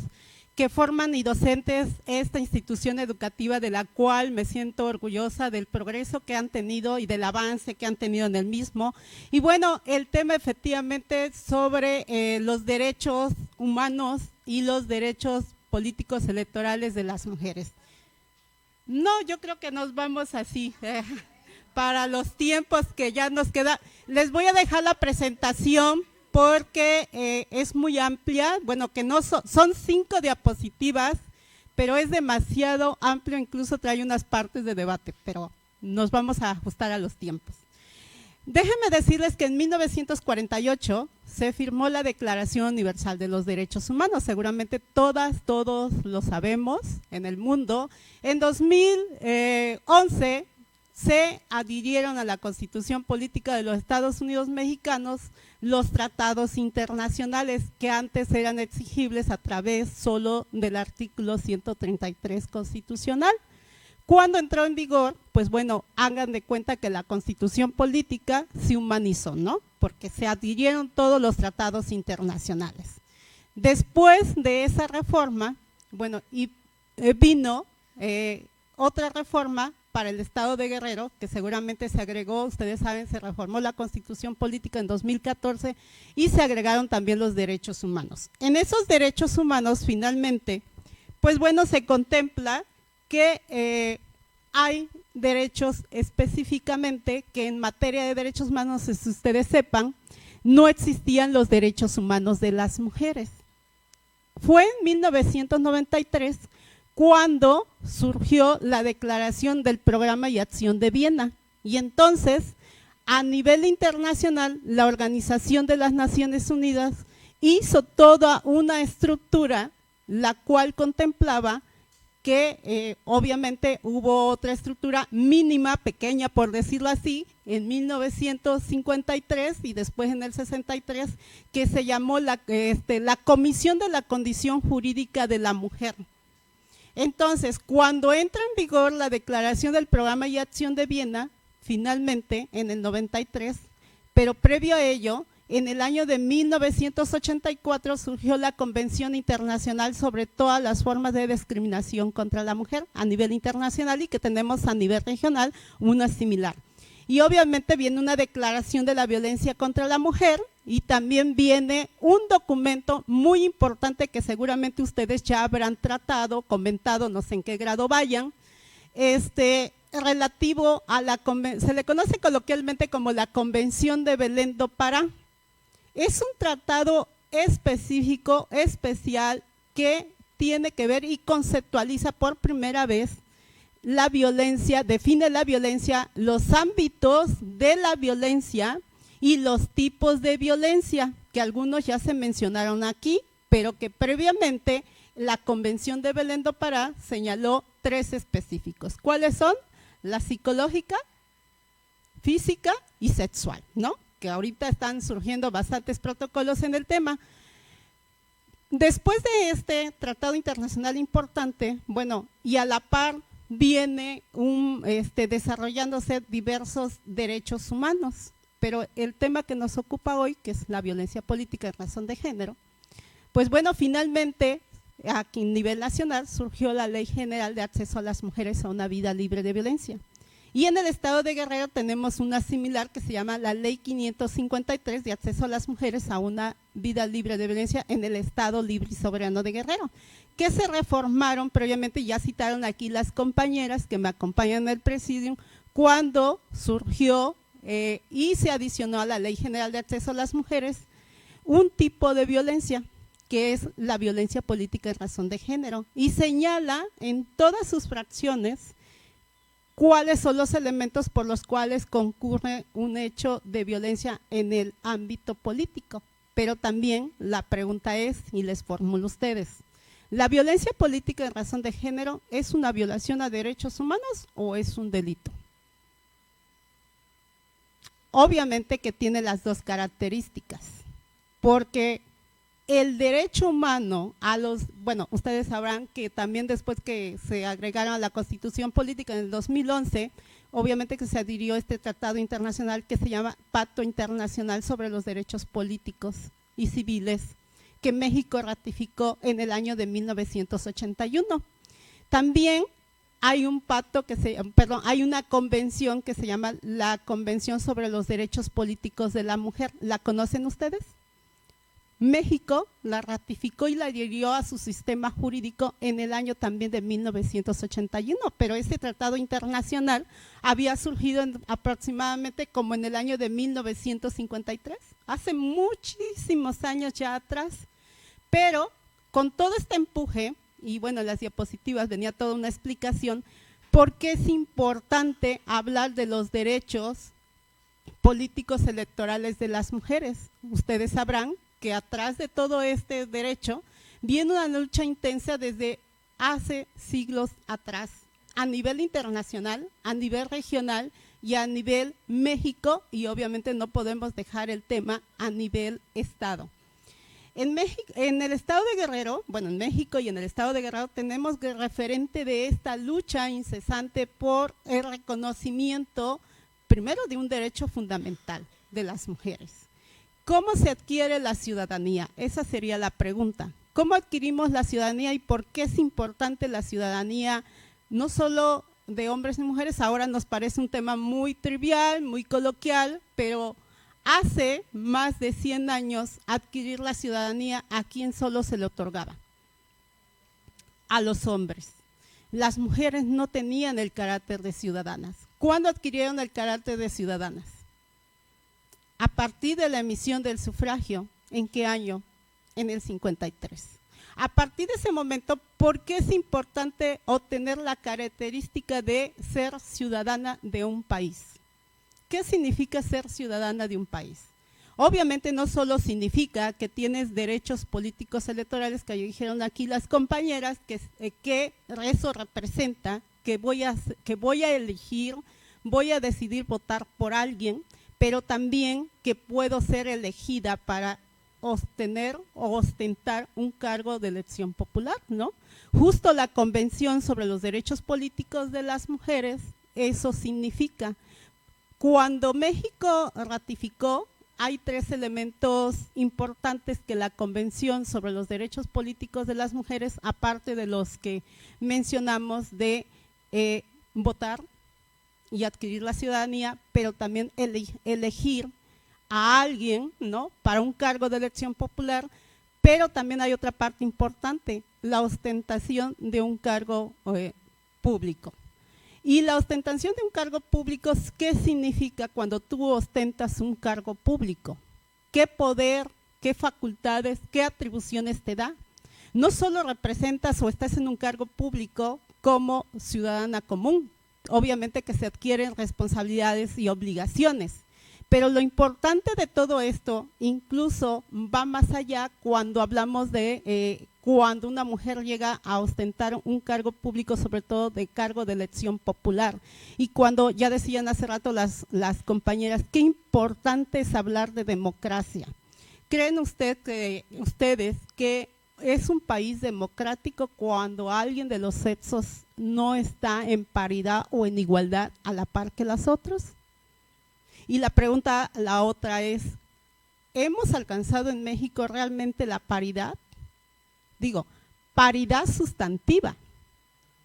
que forman y docentes esta institución educativa, de la cual me siento orgullosa del progreso que han tenido y del avance que han tenido en el mismo. Y bueno, el tema efectivamente sobre los derechos humanos y los derechos políticos electorales de las mujeres. No, yo creo que nos vamos así, para los tiempos que ya nos queda. Les voy a dejar la presentación porque es muy amplia, bueno, que no son 5 diapositivas, pero es demasiado amplio, incluso trae unas partes de debate, pero nos vamos a ajustar a los tiempos. Déjenme decirles que en 1948 se firmó la Declaración Universal de los Derechos Humanos, seguramente todas, todos lo sabemos en el mundo. En 2011 se adhirieron a la Constitución Política de los Estados Unidos Mexicanos los tratados internacionales que antes eran exigibles a través solo del artículo 133 constitucional. Cuando entró en vigor, pues bueno, hagan de cuenta que la Constitución Política se humanizó, ¿no? Porque se adhirieron todos los tratados internacionales. Después de esa reforma, bueno, vino otra reforma para el Estado de Guerrero, que seguramente se agregó, ustedes saben, se reformó la Constitución Política en 2014 y se agregaron también los derechos humanos. En esos derechos humanos, finalmente, pues bueno, se contempla que hay derechos específicamente que en materia de derechos humanos, si ustedes sepan, no existían los derechos humanos de las mujeres. Fue en 1993 cuando surgió la Declaración del Programa y Acción de Viena, y entonces a nivel internacional la Organización de las Naciones Unidas hizo toda una estructura la cual contemplaba que obviamente hubo otra estructura mínima, pequeña por decirlo así, en 1953 y después en el 63, que se llamó la Comisión de la Condición Jurídica de la Mujer. Entonces, cuando entra en vigor la Declaración del Programa y Acción de Viena, finalmente en el 93, pero previo a ello, en el año de 1984 surgió la Convención Internacional sobre todas las formas de discriminación contra la mujer a nivel internacional, y que tenemos a nivel regional una similar. Y obviamente viene una declaración de la violencia contra la mujer, y también viene un documento muy importante que seguramente ustedes ya habrán tratado, comentado, no sé en qué grado vayan, relativo a se le conoce coloquialmente como la Convención de Belén do Pará. Es un tratado específico, especial, que tiene que ver y conceptualiza por primera vez la violencia, define la violencia, los ámbitos de la violencia y los tipos de violencia, que algunos ya se mencionaron aquí, pero que previamente la Convención de Belén do Pará señaló 3 específicos. ¿Cuáles son? La psicológica, física y sexual, ¿no? Que ahorita están surgiendo bastantes protocolos en el tema. Después de este tratado internacional importante, bueno, y a la par viene desarrollándose diversos derechos humanos, pero el tema que nos ocupa hoy, que es la violencia política en razón de género, pues bueno, finalmente aquí a nivel nacional surgió la Ley General de Acceso a las Mujeres a una Vida Libre de Violencia. Y en el Estado de Guerrero tenemos una similar que se llama la Ley 553 de Acceso a las Mujeres a una Vida Libre de Violencia en el Estado Libre y Soberano de Guerrero, que se reformaron previamente, ya citaron aquí las compañeras que me acompañan en el presidium, cuando surgió y se adicionó a la Ley General de Acceso a las Mujeres un tipo de violencia, que es la violencia política en razón de género, y señala en todas sus fracciones cuáles son los elementos por los cuales concurre un hecho de violencia en el ámbito político. Pero también la pregunta es, y les formulo a ustedes, ¿la violencia política en razón de género es una violación a derechos humanos o es un delito? Obviamente que tiene las dos características, porque el derecho humano a los, bueno, ustedes sabrán que también después que se agregaron a la Constitución Política en el 2011, obviamente que se adhirió este tratado internacional que se llama Pacto Internacional sobre los Derechos Políticos y Civiles, que México ratificó en el año de 1981. También hay un pacto hay una convención que se llama la Convención sobre los Derechos Políticos de la Mujer. ¿La conocen ustedes? México la ratificó y la adhirió a su sistema jurídico en el año también de 1981, pero ese tratado internacional había surgido aproximadamente como en el año de 1953, hace muchísimos años ya atrás, pero con todo este empuje, y bueno, en las diapositivas venía toda una explicación, por qué es importante hablar de los derechos políticos electorales de las mujeres. Ustedes sabrán que atrás de todo este derecho viene una lucha intensa desde hace siglos atrás, a nivel internacional, a nivel regional y a nivel México, y obviamente no podemos dejar el tema a nivel Estado. En México, en el estado de Guerrero, bueno, en México y en el estado de Guerrero tenemos que referente de esta lucha incesante por el reconocimiento, primero, de un derecho fundamental de las mujeres. ¿Cómo se adquiere la ciudadanía? Esa sería la pregunta. ¿Cómo adquirimos la ciudadanía y por qué es importante la ciudadanía, no solo de hombres y mujeres? Ahora nos parece un tema muy trivial, muy coloquial, pero hace más de 100 años adquirir la ciudadanía, ¿a quién solo se le otorgaba? A los hombres. Las mujeres no tenían el carácter de ciudadanas. ¿Cuándo adquirieron el carácter de ciudadanas? A partir de la emisión del sufragio. ¿En qué año? En el 53. A partir de ese momento, ¿por qué es importante obtener la característica de ser ciudadana de un país? ¿Qué significa ser ciudadana de un país? Obviamente no solo significa que tienes derechos políticos electorales, que dijeron aquí las compañeras, que eso representa que voy a elegir, voy a decidir votar por alguien, pero también que puedo ser elegida para obtener o ostentar un cargo de elección popular, ¿no? Justo la Convención sobre los Derechos Políticos de las Mujeres, eso significa. Cuando México ratificó, hay 3 elementos importantes que la Convención sobre los Derechos Políticos de las Mujeres, aparte de los que mencionamos de votar y adquirir la ciudadanía, pero también elegir a alguien, ¿no?, para un cargo de elección popular, pero también hay otra parte importante, la ostentación de un cargo público. Y la ostentación de un cargo público, ¿qué significa cuando tú ostentas un cargo público? ¿Qué poder, qué facultades, qué atribuciones te da? No solo representas o estás en un cargo público como ciudadana común, obviamente que se adquieren responsabilidades y obligaciones, pero lo importante de todo esto incluso va más allá cuando hablamos de cuando una mujer llega a ostentar un cargo público, sobre todo de cargo de elección popular. Y cuando ya decían hace rato las compañeras, qué importante es hablar de democracia. ¿Creen ustedes que es un país democrático cuando alguien de los sexos no está en paridad o en igualdad a la par que las otras? Y la otra es, ¿hemos alcanzado en México realmente la paridad? Digo, paridad sustantiva,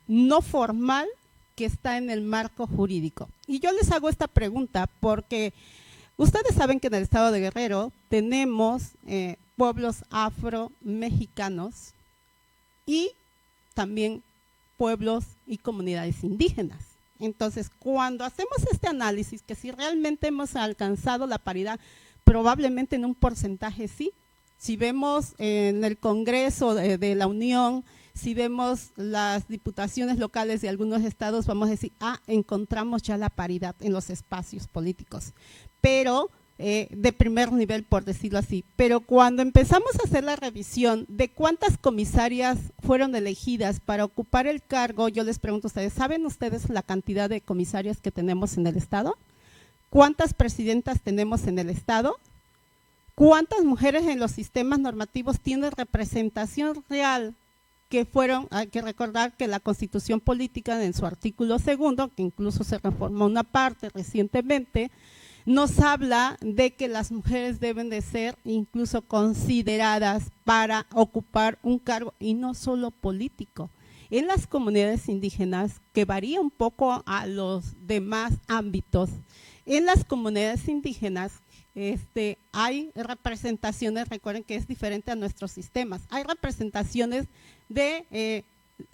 no formal, que está en el marco jurídico. Y yo les hago esta pregunta porque ustedes saben que en el estado de Guerrero tenemos pueblos afro-mexicanos y también pueblos y comunidades indígenas. Entonces, cuando hacemos este análisis, que si realmente hemos alcanzado la paridad, probablemente en un porcentaje sí. Si vemos en el Congreso de la Unión, si vemos las diputaciones locales de algunos estados, vamos a decir, encontramos ya la paridad en los espacios políticos, pero de primer nivel, por decirlo así. Pero cuando empezamos a hacer la revisión de cuántas comisarias fueron elegidas para ocupar el cargo, yo les pregunto a ustedes, ¿saben ustedes la cantidad de comisarias que tenemos en el estado? ¿Cuántas presidentas tenemos en el estado? ¿Cuántas mujeres en los sistemas normativos tienen representación real? Que fueron, hay que recordar que la Constitución Política en su artículo 2, que incluso se reformó una parte recientemente, nos habla de que las mujeres deben de ser incluso consideradas para ocupar un cargo, y no solo político. En las comunidades indígenas, que varía un poco a los demás ámbitos, en las comunidades indígenas hay representaciones, recuerden que es diferente a nuestros sistemas, hay representaciones de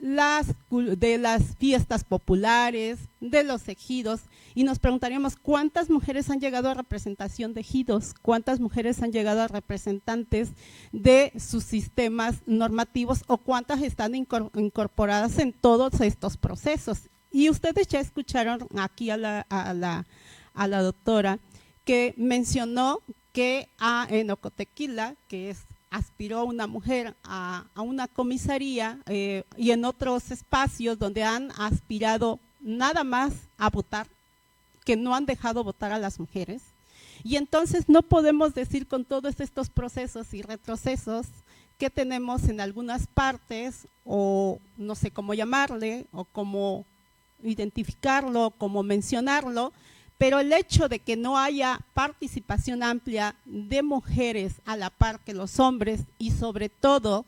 las fiestas populares, de los ejidos, y nos preguntaríamos cuántas mujeres han llegado a representación de ejidos, cuántas mujeres han llegado a representantes de sus sistemas normativos o cuántas están incorporadas en todos estos procesos. Y ustedes ya escucharon aquí a la doctora que mencionó que en Ocotequila, que aspiró una mujer a una comisaría y en otros espacios donde han aspirado nada más a votar, que no han dejado votar a las mujeres. Y entonces no podemos decir con todos estos procesos y retrocesos que tenemos en algunas partes, o no sé cómo llamarle, o cómo identificarlo, cómo mencionarlo, pero el hecho de que no haya participación amplia de mujeres a la par que los hombres, y sobre todo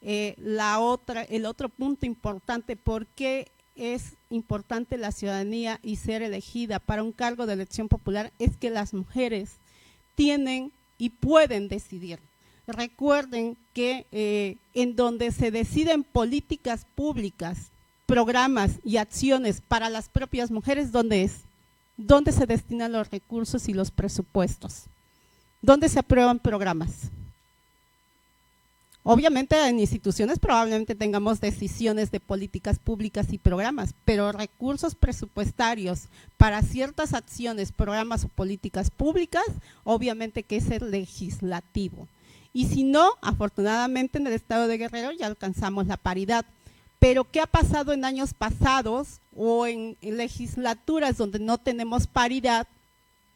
el otro punto importante, ¿por qué es importante la ciudadanía y ser elegida para un cargo de elección popular? Es que las mujeres tienen y pueden decidir. Recuerden que en donde se deciden políticas públicas, programas y acciones para las propias mujeres, ¿dónde es? ¿Dónde se destinan los recursos y los presupuestos? ¿Dónde se aprueban programas? Obviamente en instituciones probablemente tengamos decisiones de políticas públicas y programas, pero recursos presupuestarios para ciertas acciones, programas o políticas públicas, obviamente que es el legislativo. Y si no, afortunadamente en el estado de Guerrero ya alcanzamos la paridad. Pero ¿qué ha pasado en años pasados o en legislaturas donde no tenemos paridad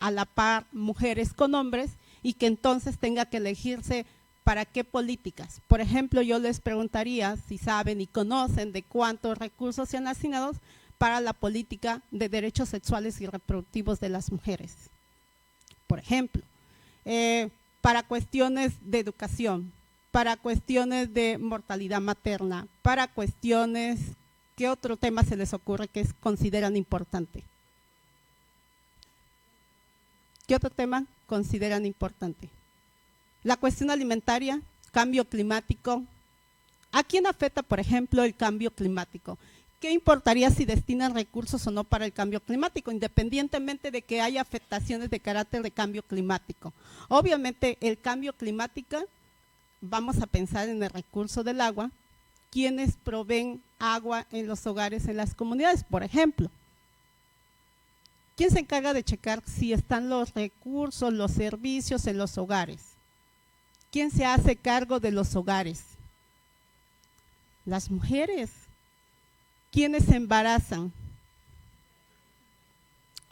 a la par mujeres con hombres y que entonces tenga que elegirse para qué políticas? Por ejemplo, yo les preguntaría si saben y conocen de cuántos recursos se han asignado para la política de derechos sexuales y reproductivos de las mujeres. Por ejemplo, para cuestiones de educación, para cuestiones de mortalidad materna, para cuestiones, ¿qué otro tema se les ocurre que consideran importante? ¿Qué otro tema consideran importante? La cuestión alimentaria, cambio climático. ¿A quién afecta, por ejemplo, el cambio climático? ¿Qué importaría si destinan recursos o no para el cambio climático, independientemente de que haya afectaciones de carácter de cambio climático? Obviamente el cambio climático, vamos a pensar en el recurso del agua. ¿Quiénes proveen agua en los hogares, en las comunidades, por ejemplo? ¿Quién se encarga de checar si están los recursos, los servicios en los hogares? ¿Quién se hace cargo de los hogares? Las mujeres. ¿Quiénes se embarazan?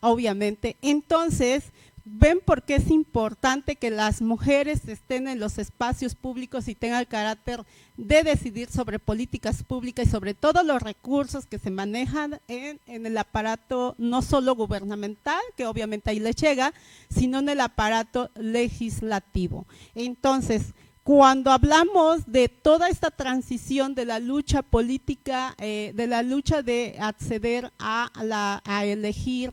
Obviamente. Entonces, ¿ven por qué es importante que las mujeres estén en los espacios públicos y tengan el carácter de decidir sobre políticas públicas y sobre todos los recursos que se manejan en el aparato no solo gubernamental, que obviamente ahí les llega, sino en el aparato legislativo? Entonces, cuando hablamos de toda esta transición de la lucha política, de la lucha de acceder a elegir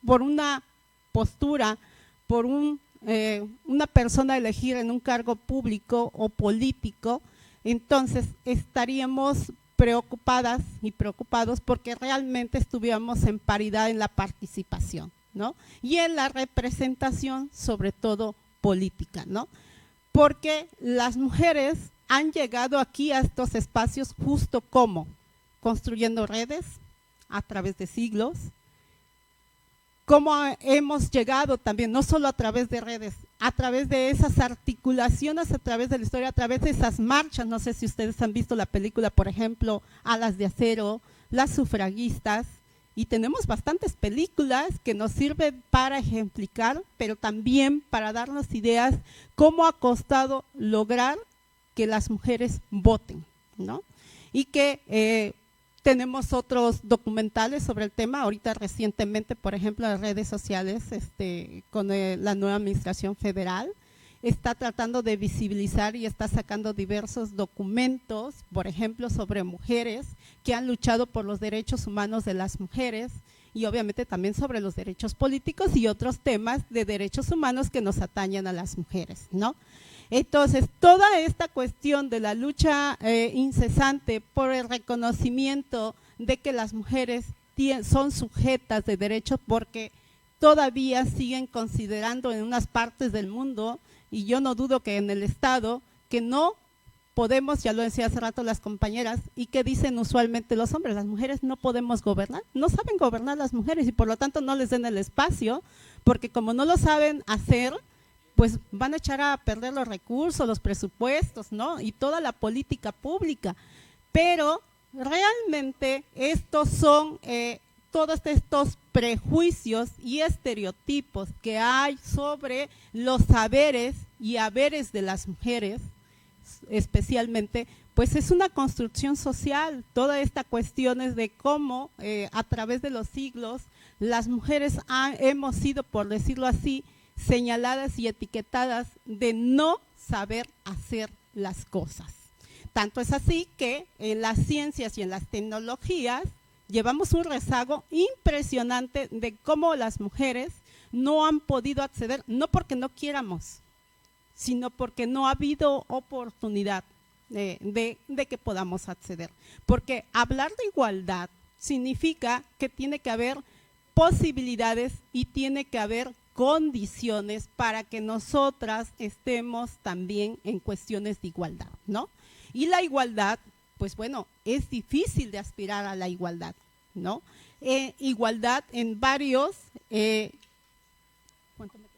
por una postura, por una persona a elegir en un cargo público o político, entonces estaríamos preocupadas y preocupados porque realmente estuviéramos en paridad en la participación, ¿no? Y en la representación, sobre todo política, ¿no? Porque las mujeres han llegado aquí a estos espacios justo como construyendo redes a través de siglos, cómo hemos llegado también, no solo a través de redes, a través de esas articulaciones, a través de la historia, a través de esas marchas. No sé si ustedes han visto la película, por ejemplo, Alas de Acero, Las Sufragistas, Y tenemos bastantes películas que nos sirven para ejemplificar, pero también para darnos ideas cómo ha costado lograr que las mujeres voten, ¿no? Y que tenemos otros documentales sobre el tema, ahorita recientemente, por ejemplo, en redes sociales, con la nueva administración federal, está tratando de visibilizar y está sacando diversos documentos, por ejemplo, sobre mujeres que han luchado por los derechos humanos de las mujeres y obviamente también sobre los derechos políticos y otros temas de derechos humanos que nos atañen a las mujeres, ¿no? Entonces, toda esta cuestión de la lucha incesante por el reconocimiento de que las mujeres son sujetas de derechos porque todavía siguen considerando en unas partes del mundo, y yo no dudo que en el Estado, que no podemos, ya lo decía hace rato las compañeras, y que dicen usualmente los hombres, las mujeres no podemos gobernar, no saben gobernar las mujeres y por lo tanto no les den el espacio, porque como no lo saben hacer, pues van a echar a perder los recursos, los presupuestos, ¿no? Y toda la política pública. Pero realmente estos son todos estos prejuicios y estereotipos que hay sobre los saberes y haberes de las mujeres, especialmente, pues es una construcción social. Toda esta cuestión es de cómo a través de los siglos las mujeres hemos sido, por decirlo así, señaladas y etiquetadas de no saber hacer las cosas. Tanto es así que en las ciencias y en las tecnologías llevamos un rezago impresionante de cómo las mujeres no han podido acceder, no porque no quieramos, sino porque no ha habido oportunidad de que podamos acceder. Porque hablar de igualdad significa que tiene que haber posibilidades y tiene que haber condiciones para que nosotras estemos también en cuestiones de igualdad, ¿no? Y la igualdad, pues bueno, es difícil de aspirar a la igualdad, ¿no? Igualdad en varios… ¿cuánto me queda?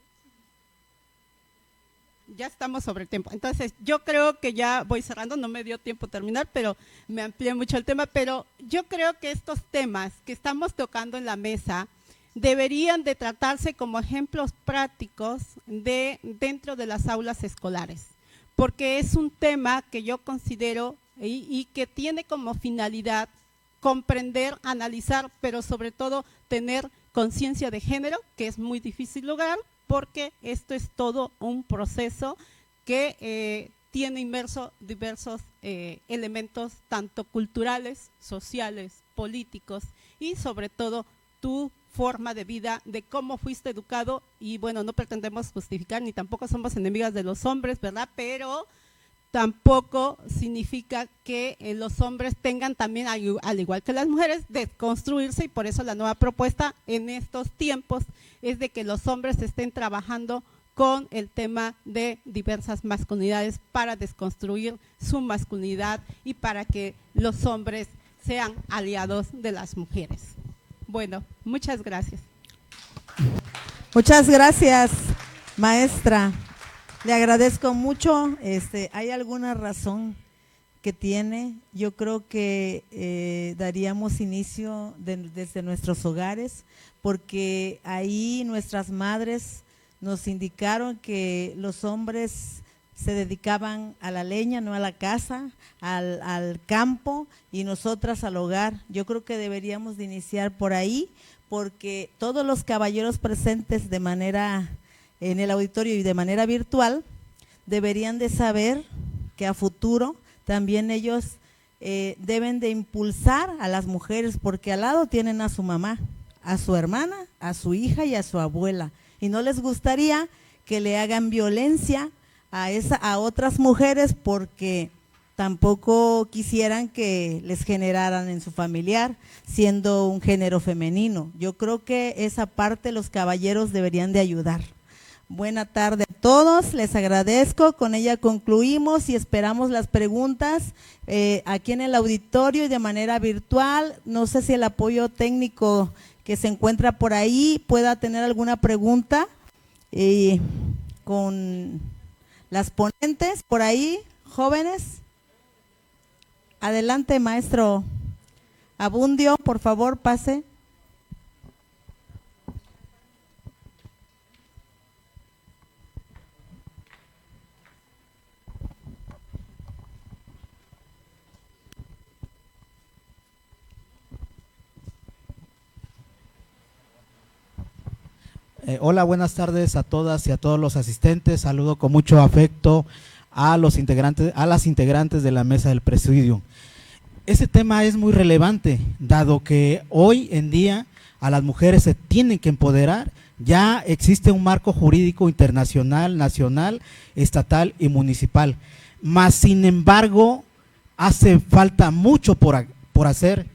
Ya estamos sobre el tiempo, entonces yo creo que ya voy cerrando, no me dio tiempo terminar, pero me amplié mucho el tema, pero yo creo que estos temas que estamos tocando en la mesa deberían de tratarse como ejemplos prácticos dentro de las aulas escolares, porque es un tema que yo considero y que tiene como finalidad comprender, analizar, pero sobre todo tener conciencia de género, que es muy difícil lograr, porque esto es todo un proceso que tiene inmerso diversos elementos, tanto culturales, sociales, políticos y sobre todo tu forma de vida, de cómo fuiste educado. Y bueno, no pretendemos justificar ni tampoco somos enemigas de los hombres, ¿verdad? Pero tampoco significa que los hombres tengan también, al igual que las mujeres, desconstruirse, y por eso la nueva propuesta en estos tiempos es de que los hombres estén trabajando con el tema de diversas masculinidades para desconstruir su masculinidad y para que los hombres sean aliados de las mujeres. Bueno, muchas gracias. Muchas gracias, maestra. Le agradezco mucho. ¿Hay alguna razón que tiene? Yo creo que daríamos inicio desde nuestros hogares, porque ahí nuestras madres nos indicaron que los hombres se dedicaban a la leña, no a la casa, al campo, y nosotras al hogar. Yo creo que deberíamos de iniciar por ahí, porque todos los caballeros presentes en el auditorio y de manera virtual deberían de saber que a futuro también ellos deben de impulsar a las mujeres, porque al lado tienen a su mamá, a su hermana, a su hija y a su abuela, y no les gustaría que le hagan violencia a otras mujeres, porque tampoco quisieran que les generaran en su familiar, siendo un género femenino. Yo creo que esa parte los caballeros deberían de ayudar. Buena tarde a todos, les agradezco, con ella concluimos y esperamos las preguntas aquí en el auditorio y de manera virtual. No sé si el apoyo técnico que se encuentra por ahí pueda tener alguna pregunta con las ponentes por ahí, jóvenes. Adelante, maestro Abundio, por favor, pase. Hola, buenas tardes a todas y a todos los asistentes. Saludo con mucho afecto a los integrantes, a las integrantes de la mesa del presidium. Este tema es muy relevante, dado que hoy en día a las mujeres se tienen que empoderar. Ya existe un marco jurídico internacional, nacional, estatal y municipal. Mas, sin embargo, hace falta mucho por hacer.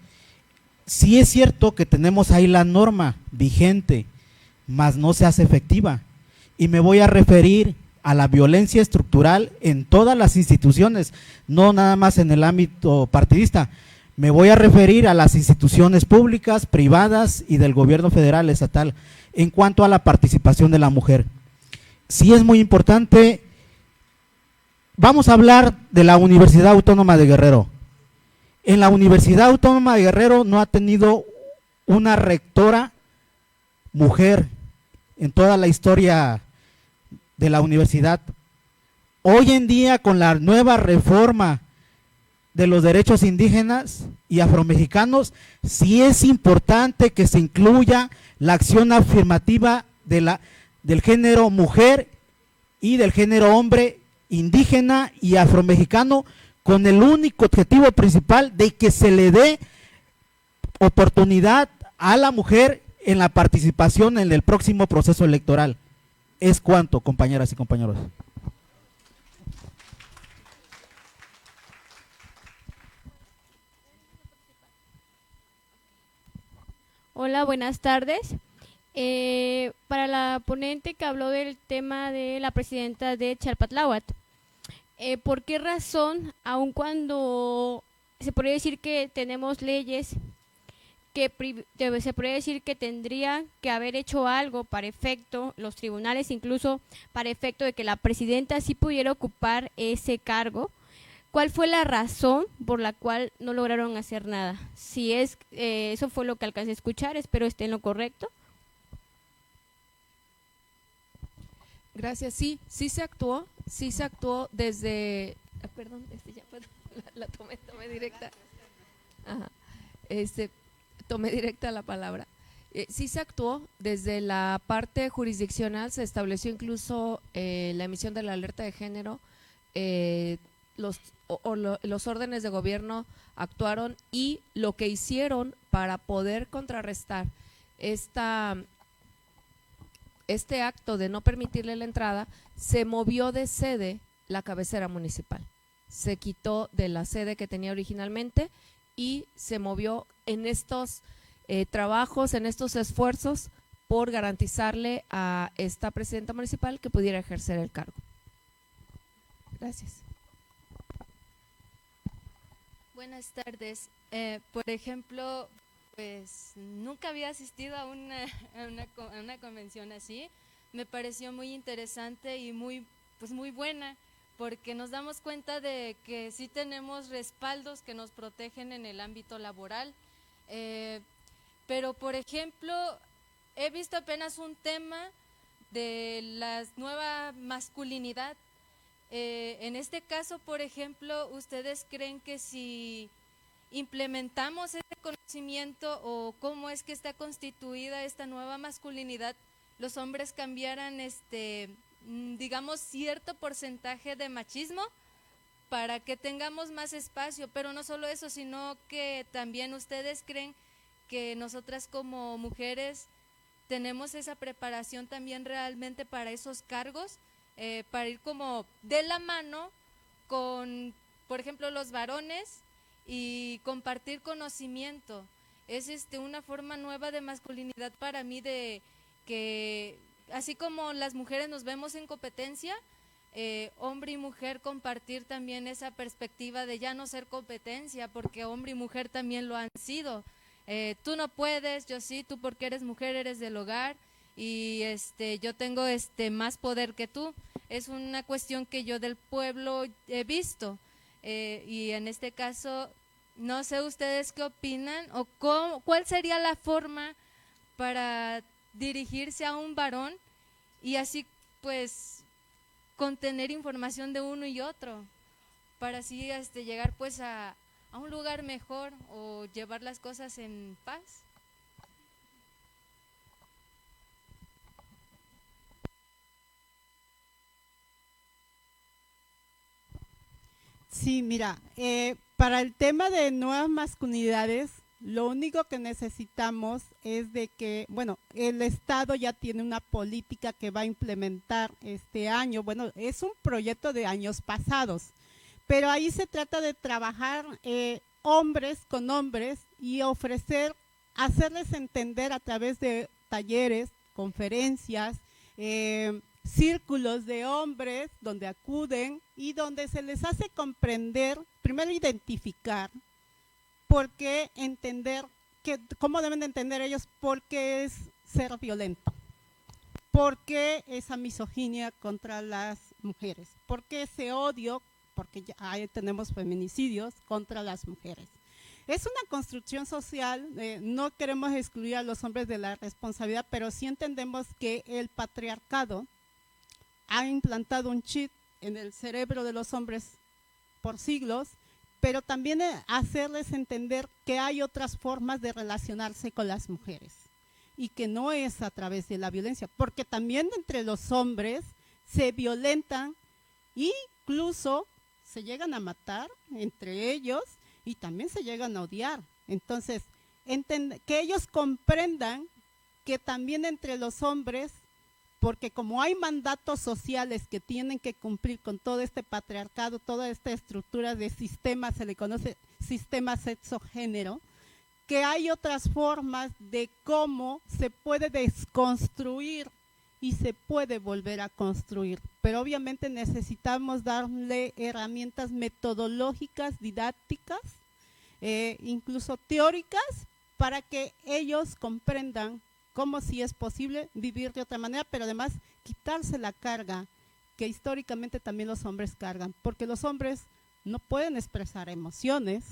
Sí es cierto que tenemos ahí la norma vigente, mas no se hace efectiva. Y me voy a referir a la violencia estructural en todas las instituciones, no nada más en el ámbito partidista. Me voy a referir a las instituciones públicas, privadas y del gobierno federal, estatal, en cuanto a la participación de la mujer. Sí es muy importante. Vamos a hablar de la Universidad Autónoma de Guerrero. En la Universidad Autónoma de Guerrero no ha tenido una rectora mujer en toda la historia de la universidad. Hoy en día, con la nueva reforma de los derechos indígenas y afromexicanos, sí es importante que se incluya la acción afirmativa del género mujer y del género hombre indígena y afromexicano, con el único objetivo principal de que se le dé oportunidad a la mujer en la participación en el próximo proceso electoral. Es cuanto, compañeras y compañeros. Hola, buenas tardes. Para la ponente que habló del tema de la presidenta de Chalpatláhuatl, ¿por qué razón, aun cuando se podría decir que tenemos leyes que se podría decir que tendría que haber hecho algo para efecto, los tribunales incluso para efecto de que la presidenta sí pudiera ocupar ese cargo? ¿Cuál fue la razón por la cual no lograron hacer nada? Si es, eso fue lo que alcancé a escuchar, espero esté en lo correcto. Gracias, sí se actuó desde, perdón, ya puedo, la tomé directa. Ajá. Tomé directa la palabra. Sí se actuó desde la parte jurisdiccional, se estableció incluso la emisión de la alerta de género, los órdenes de gobierno actuaron, y lo que hicieron para poder contrarrestar este acto de no permitirle la entrada, se movió de sede la cabecera municipal. Se quitó de la sede que tenía originalmente y se movió en estos trabajos, en estos esfuerzos por garantizarle a esta presidenta municipal que pudiera ejercer el cargo. Gracias. Buenas tardes. Por ejemplo, pues nunca había asistido a una convención así. Me pareció muy interesante y muy buena, porque nos damos cuenta de que sí tenemos respaldos que nos protegen en el ámbito laboral. Pero, por ejemplo, he visto apenas un tema de la nueva masculinidad. En este caso, por ejemplo, ¿ustedes creen que si implementamos ese conocimiento o cómo es que está constituida esta nueva masculinidad, los hombres cambiaran digamos, cierto porcentaje de machismo para que tengamos más espacio? Pero no solo eso, sino que también ustedes creen que nosotras como mujeres tenemos esa preparación también realmente para esos cargos, para ir como de la mano con, por ejemplo, los varones y compartir conocimiento. Es una forma nueva de masculinidad para mí, de que así como las mujeres nos vemos en competencia, hombre y mujer compartir también esa perspectiva de ya no ser competencia, porque hombre y mujer también lo han sido. Tú no puedes, yo sí, tú porque eres mujer eres del hogar y yo tengo más poder que tú. Es una cuestión que yo del pueblo he visto, y en este caso no sé ustedes qué opinan o cuál sería la forma para dirigirse a un varón y así pues contener información de uno y otro, para así llegar pues a un lugar mejor o llevar las cosas en paz. Sí, mira, para el tema de nuevas masculinidades, lo único que necesitamos es de que, bueno, el Estado ya tiene una política que va a implementar este año. Bueno, es un proyecto de años pasados, pero ahí se trata de trabajar hombres con hombres y hacerles entender a través de talleres, conferencias, círculos de hombres donde acuden y donde se les hace comprender, primero identificar, por qué entender, cómo deben de entender ellos por qué es ser violento, por qué esa misoginia contra las mujeres, por qué ese odio, porque ya ahí tenemos feminicidios contra las mujeres. Es una construcción social, no queremos excluir a los hombres de la responsabilidad, pero sí entendemos que el patriarcado ha implantado un chip en el cerebro de los hombres por siglos, pero también hacerles entender que hay otras formas de relacionarse con las mujeres y que no es a través de la violencia, porque también entre los hombres se violentan e incluso se llegan a matar entre ellos y también se llegan a odiar. Entonces, que ellos comprendan que también entre los hombres, porque como hay mandatos sociales que tienen que cumplir con todo este patriarcado, toda esta estructura de sistema, se le conoce sistema sexo-género, que hay otras formas de cómo se puede desconstruir y se puede volver a construir. Pero obviamente necesitamos darle herramientas metodológicas, didácticas, incluso teóricas, para que ellos comprendan cómo sí es posible vivir de otra manera, pero además quitarse la carga que históricamente también los hombres cargan, porque los hombres no pueden expresar emociones,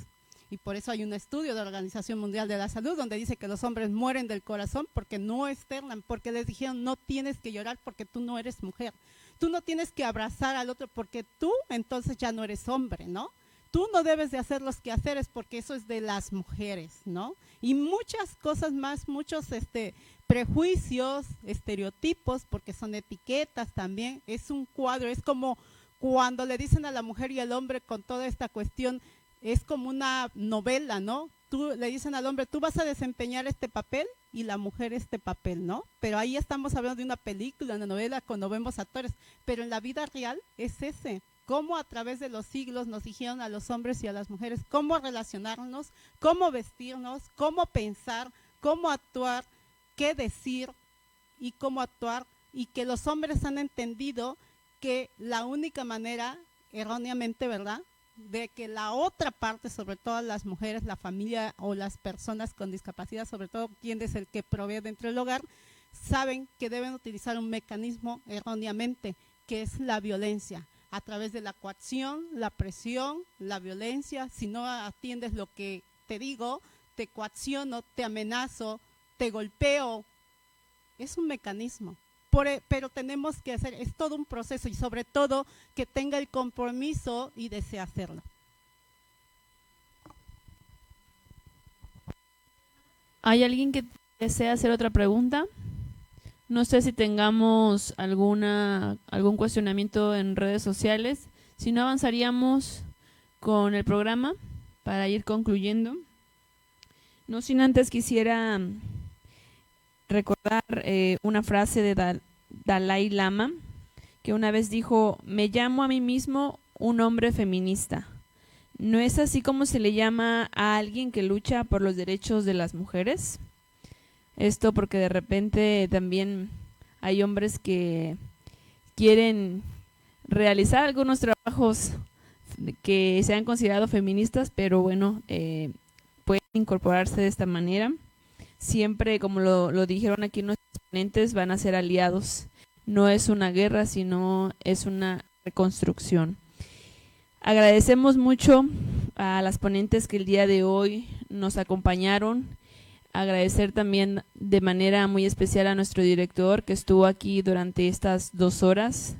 y por eso hay un estudio de la Organización Mundial de la Salud donde dice que los hombres mueren del corazón porque no externan, porque les dijeron no tienes que llorar porque tú no eres mujer, tú no tienes que abrazar al otro porque tú entonces ya no eres hombre, ¿no? Tú no debes de hacer los quehaceres porque eso es de las mujeres, ¿no? Y muchas cosas más, muchos prejuicios, estereotipos, porque son etiquetas también, es un cuadro, es como cuando le dicen a la mujer y al hombre con toda esta cuestión, es como una novela, ¿no? Tú le dicen al hombre, tú vas a desempeñar este papel y la mujer este papel, ¿no? Pero ahí estamos hablando de una película, una novela, cuando vemos actores, pero en la vida real es ese. Cómo a través de los siglos nos dijeron a los hombres y a las mujeres cómo relacionarnos, cómo vestirnos, cómo pensar, cómo actuar, qué decir y cómo actuar, y que los hombres han entendido que la única manera, erróneamente, ¿verdad?, de que la otra parte, sobre todo las mujeres, la familia o las personas con discapacidad, sobre todo quien es el que provee dentro del hogar, saben que deben utilizar un mecanismo erróneamente, que es la violencia, a través de la coacción, la presión, la violencia. Si no atiendes lo que te digo, te coacciono, te amenazo, te golpeo. Es un mecanismo, pero tenemos que hacer, es todo un proceso y sobre todo que tenga el compromiso y desee hacerlo. ¿Hay alguien que desea hacer otra pregunta? No sé si tengamos algún cuestionamiento en redes sociales. Si no, avanzaríamos con el programa para ir concluyendo. No sin antes quisiera recordar una frase de Dalai Lama, que una vez dijo: me llamo a mí mismo un hombre feminista. ¿No es así como se le llama a alguien que lucha por los derechos de las mujeres? Esto porque de repente también hay hombres que quieren realizar algunos trabajos que sean considerados feministas, pero bueno, pueden incorporarse de esta manera. Siempre, como lo dijeron aquí nuestros ponentes, van a ser aliados. No es una guerra, sino es una reconstrucción. Agradecemos mucho a las ponentes que el día de hoy nos acompañaron. Agradecer también de manera muy especial a nuestro director que estuvo aquí durante estas 2 horas,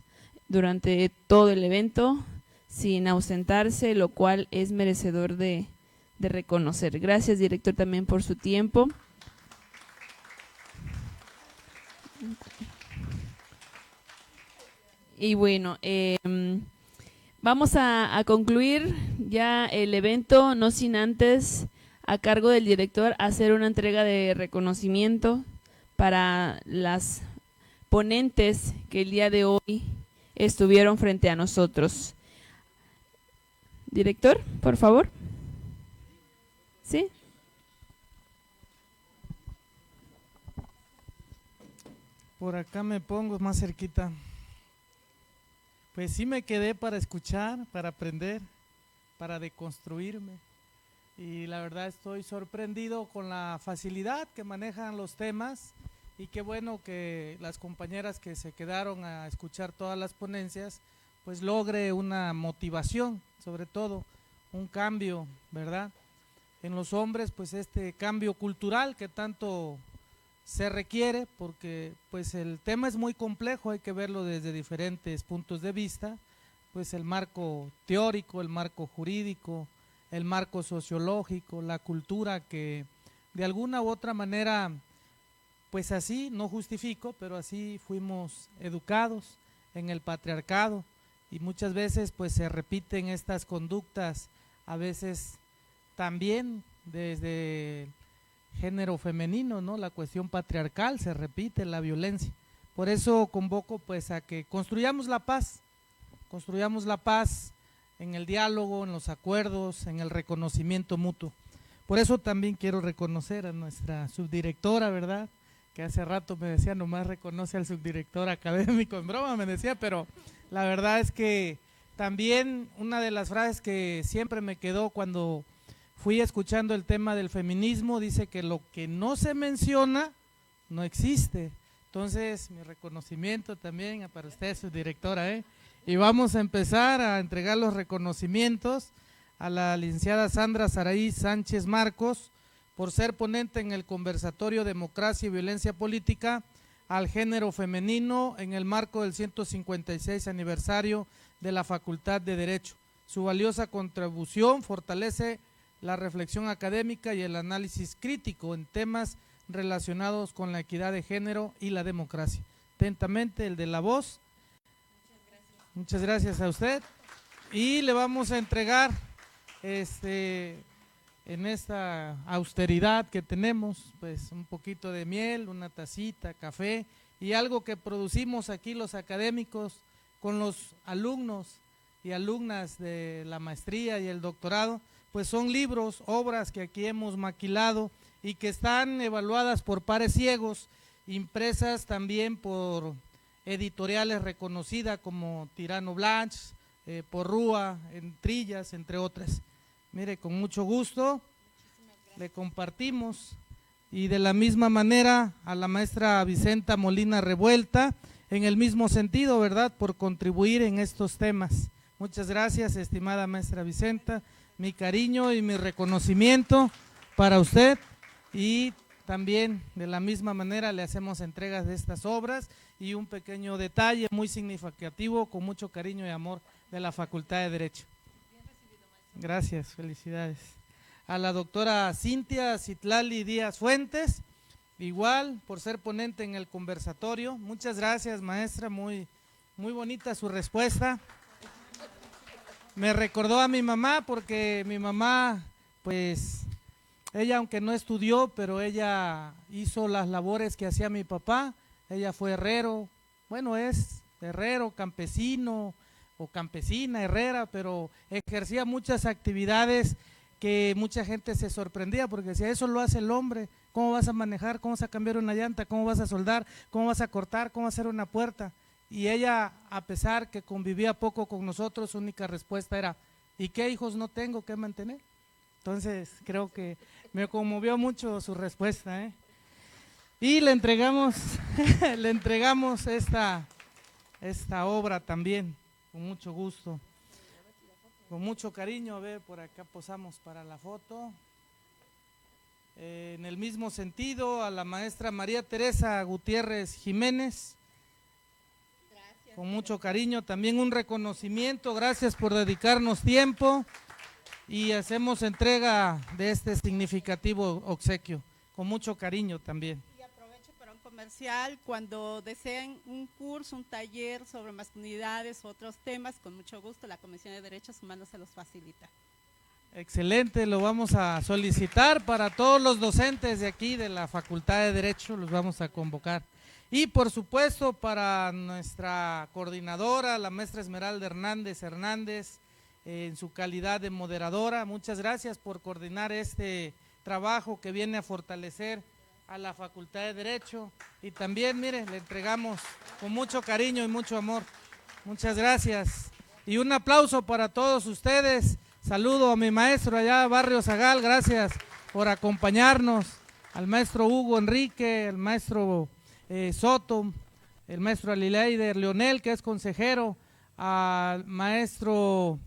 durante todo el evento, sin ausentarse, lo cual es merecedor de reconocer. Gracias, director, también por su tiempo. Y bueno, Vamos a concluir ya el evento, no sin antes, a cargo del director, hacer una entrega de reconocimiento para las ponentes que el día de hoy estuvieron frente a nosotros. Director, por favor. ¿Sí? Por acá me pongo más cerquita. Pues sí me quedé para escuchar, para aprender, para deconstruirme. Y la verdad estoy sorprendido con la facilidad que manejan los temas y qué bueno que las compañeras que se quedaron a escuchar todas las ponencias, pues logre una motivación, sobre todo un cambio, ¿verdad? En los hombres, pues este cambio cultural que tanto se requiere, porque pues el tema es muy complejo, hay que verlo desde diferentes puntos de vista, pues el marco teórico, el marco jurídico, el marco sociológico, la cultura que de alguna u otra manera, pues así, no justifico, pero así fuimos educados en el patriarcado y muchas veces pues se repiten estas conductas, a veces también desde género femenino, ¿no? La cuestión patriarcal se repite, la violencia. Por eso convoco pues a que construyamos la paz en el diálogo, en los acuerdos, en el reconocimiento mutuo. Por eso también quiero reconocer a nuestra subdirectora, ¿verdad? Que hace rato me decía, nomás reconoce al subdirector académico, en broma me decía, pero la verdad es que también una de las frases que siempre me quedó cuando fui escuchando el tema del feminismo, dice que lo que no se menciona no existe. Entonces, mi reconocimiento también para usted, subdirectora, ¿eh? Y vamos a empezar a entregar los reconocimientos a la licenciada Sandra Saraí Sánchez Marcos por ser ponente en el conversatorio Democracia y Violencia Política al género femenino en el marco del 156 aniversario de la Facultad de Derecho. Su valiosa contribución fortalece la reflexión académica y el análisis crítico en temas relacionados con la equidad de género y la democracia. Atentamente, el de la voz. Muchas gracias a usted. Y le vamos a entregar en esta austeridad que tenemos, pues un poquito de miel, una tacita, café y algo que producimos aquí los académicos con los alumnos y alumnas de la maestría y el doctorado, pues son libros, obras que aquí hemos maquilado y que están evaluadas por pares ciegos, impresas también por editoriales reconocidas como Tirano Blanch, Porrúa, Trillas, entre otras. Mire, con mucho gusto le compartimos y de la misma manera a la maestra Vicenta Molina Revuelta, en el mismo sentido, ¿verdad?, por contribuir en estos temas. Muchas gracias, estimada maestra Vicenta. Mi cariño y mi reconocimiento para usted y también de la misma manera le hacemos entregas de estas obras y un pequeño detalle muy significativo con mucho cariño y amor de la Facultad de Derecho. Gracias, felicidades. A la doctora Cintia Citlali Díaz Fuentes, igual por ser ponente en el conversatorio. Muchas gracias, maestra, muy bonita su respuesta. Me recordó a mi mamá porque mi mamá, pues, ella aunque no estudió, pero ella hizo las labores que hacía mi papá. Ella fue herrero, bueno, es herrero, campesino o campesina, herrera, pero ejercía muchas actividades que mucha gente se sorprendía porque decía, eso lo hace el hombre, ¿cómo vas a manejar? ¿Cómo vas a cambiar una llanta? ¿Cómo vas a soldar? ¿Cómo vas a cortar? ¿Cómo hacer una puerta? Y ella, a pesar que convivía poco con nosotros, su única respuesta era, ¿y qué hijos no tengo que mantener? Entonces, creo que me conmovió mucho su respuesta, ¿eh? Y le entregamos, esta obra también, con mucho gusto, con mucho cariño. A ver, por acá posamos para la foto. En el mismo sentido, a la maestra María Teresa Gutiérrez Jiménez, con mucho cariño, también un reconocimiento, gracias por dedicarnos tiempo y hacemos entrega de este significativo obsequio, con mucho cariño también. Y aprovecho para un comentario comercial, cuando deseen un curso, un taller sobre masculinidades, otros temas, con mucho gusto la Comisión de Derechos Humanos se los facilita. Excelente, lo vamos a solicitar para todos los docentes de aquí de la Facultad de Derecho, los vamos a convocar. Y por supuesto para nuestra coordinadora, la maestra Esmeralda Hernández, en su calidad de moderadora, muchas gracias por coordinar este trabajo que viene a fortalecer a la Facultad de Derecho. Y también, mire, le entregamos con mucho cariño y mucho amor. Muchas gracias. Y un aplauso para todos ustedes. Saludo a mi maestro allá, Barrio Zagal, gracias por acompañarnos, al maestro Hugo Enrique, al maestro Soto, el maestro Alileider Leonel, que es consejero, al maestro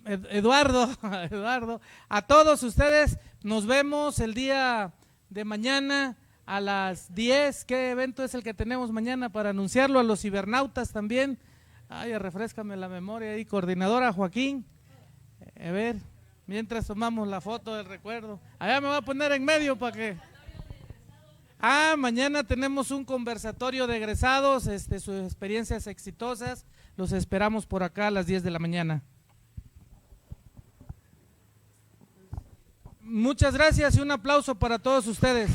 Eduardo, a todos ustedes, nos vemos el día de mañana a las 10, ¿qué evento es el que tenemos mañana para anunciarlo? A los cibernautas también. Ay, refréscame la memoria ahí, coordinadora Joaquín. A ver, mientras tomamos la foto del recuerdo. Allá me voy a poner en medio para que… mañana tenemos un conversatorio de egresados, sus experiencias exitosas. Los esperamos por acá a las 10 de la mañana. Muchas gracias y un aplauso para todos ustedes.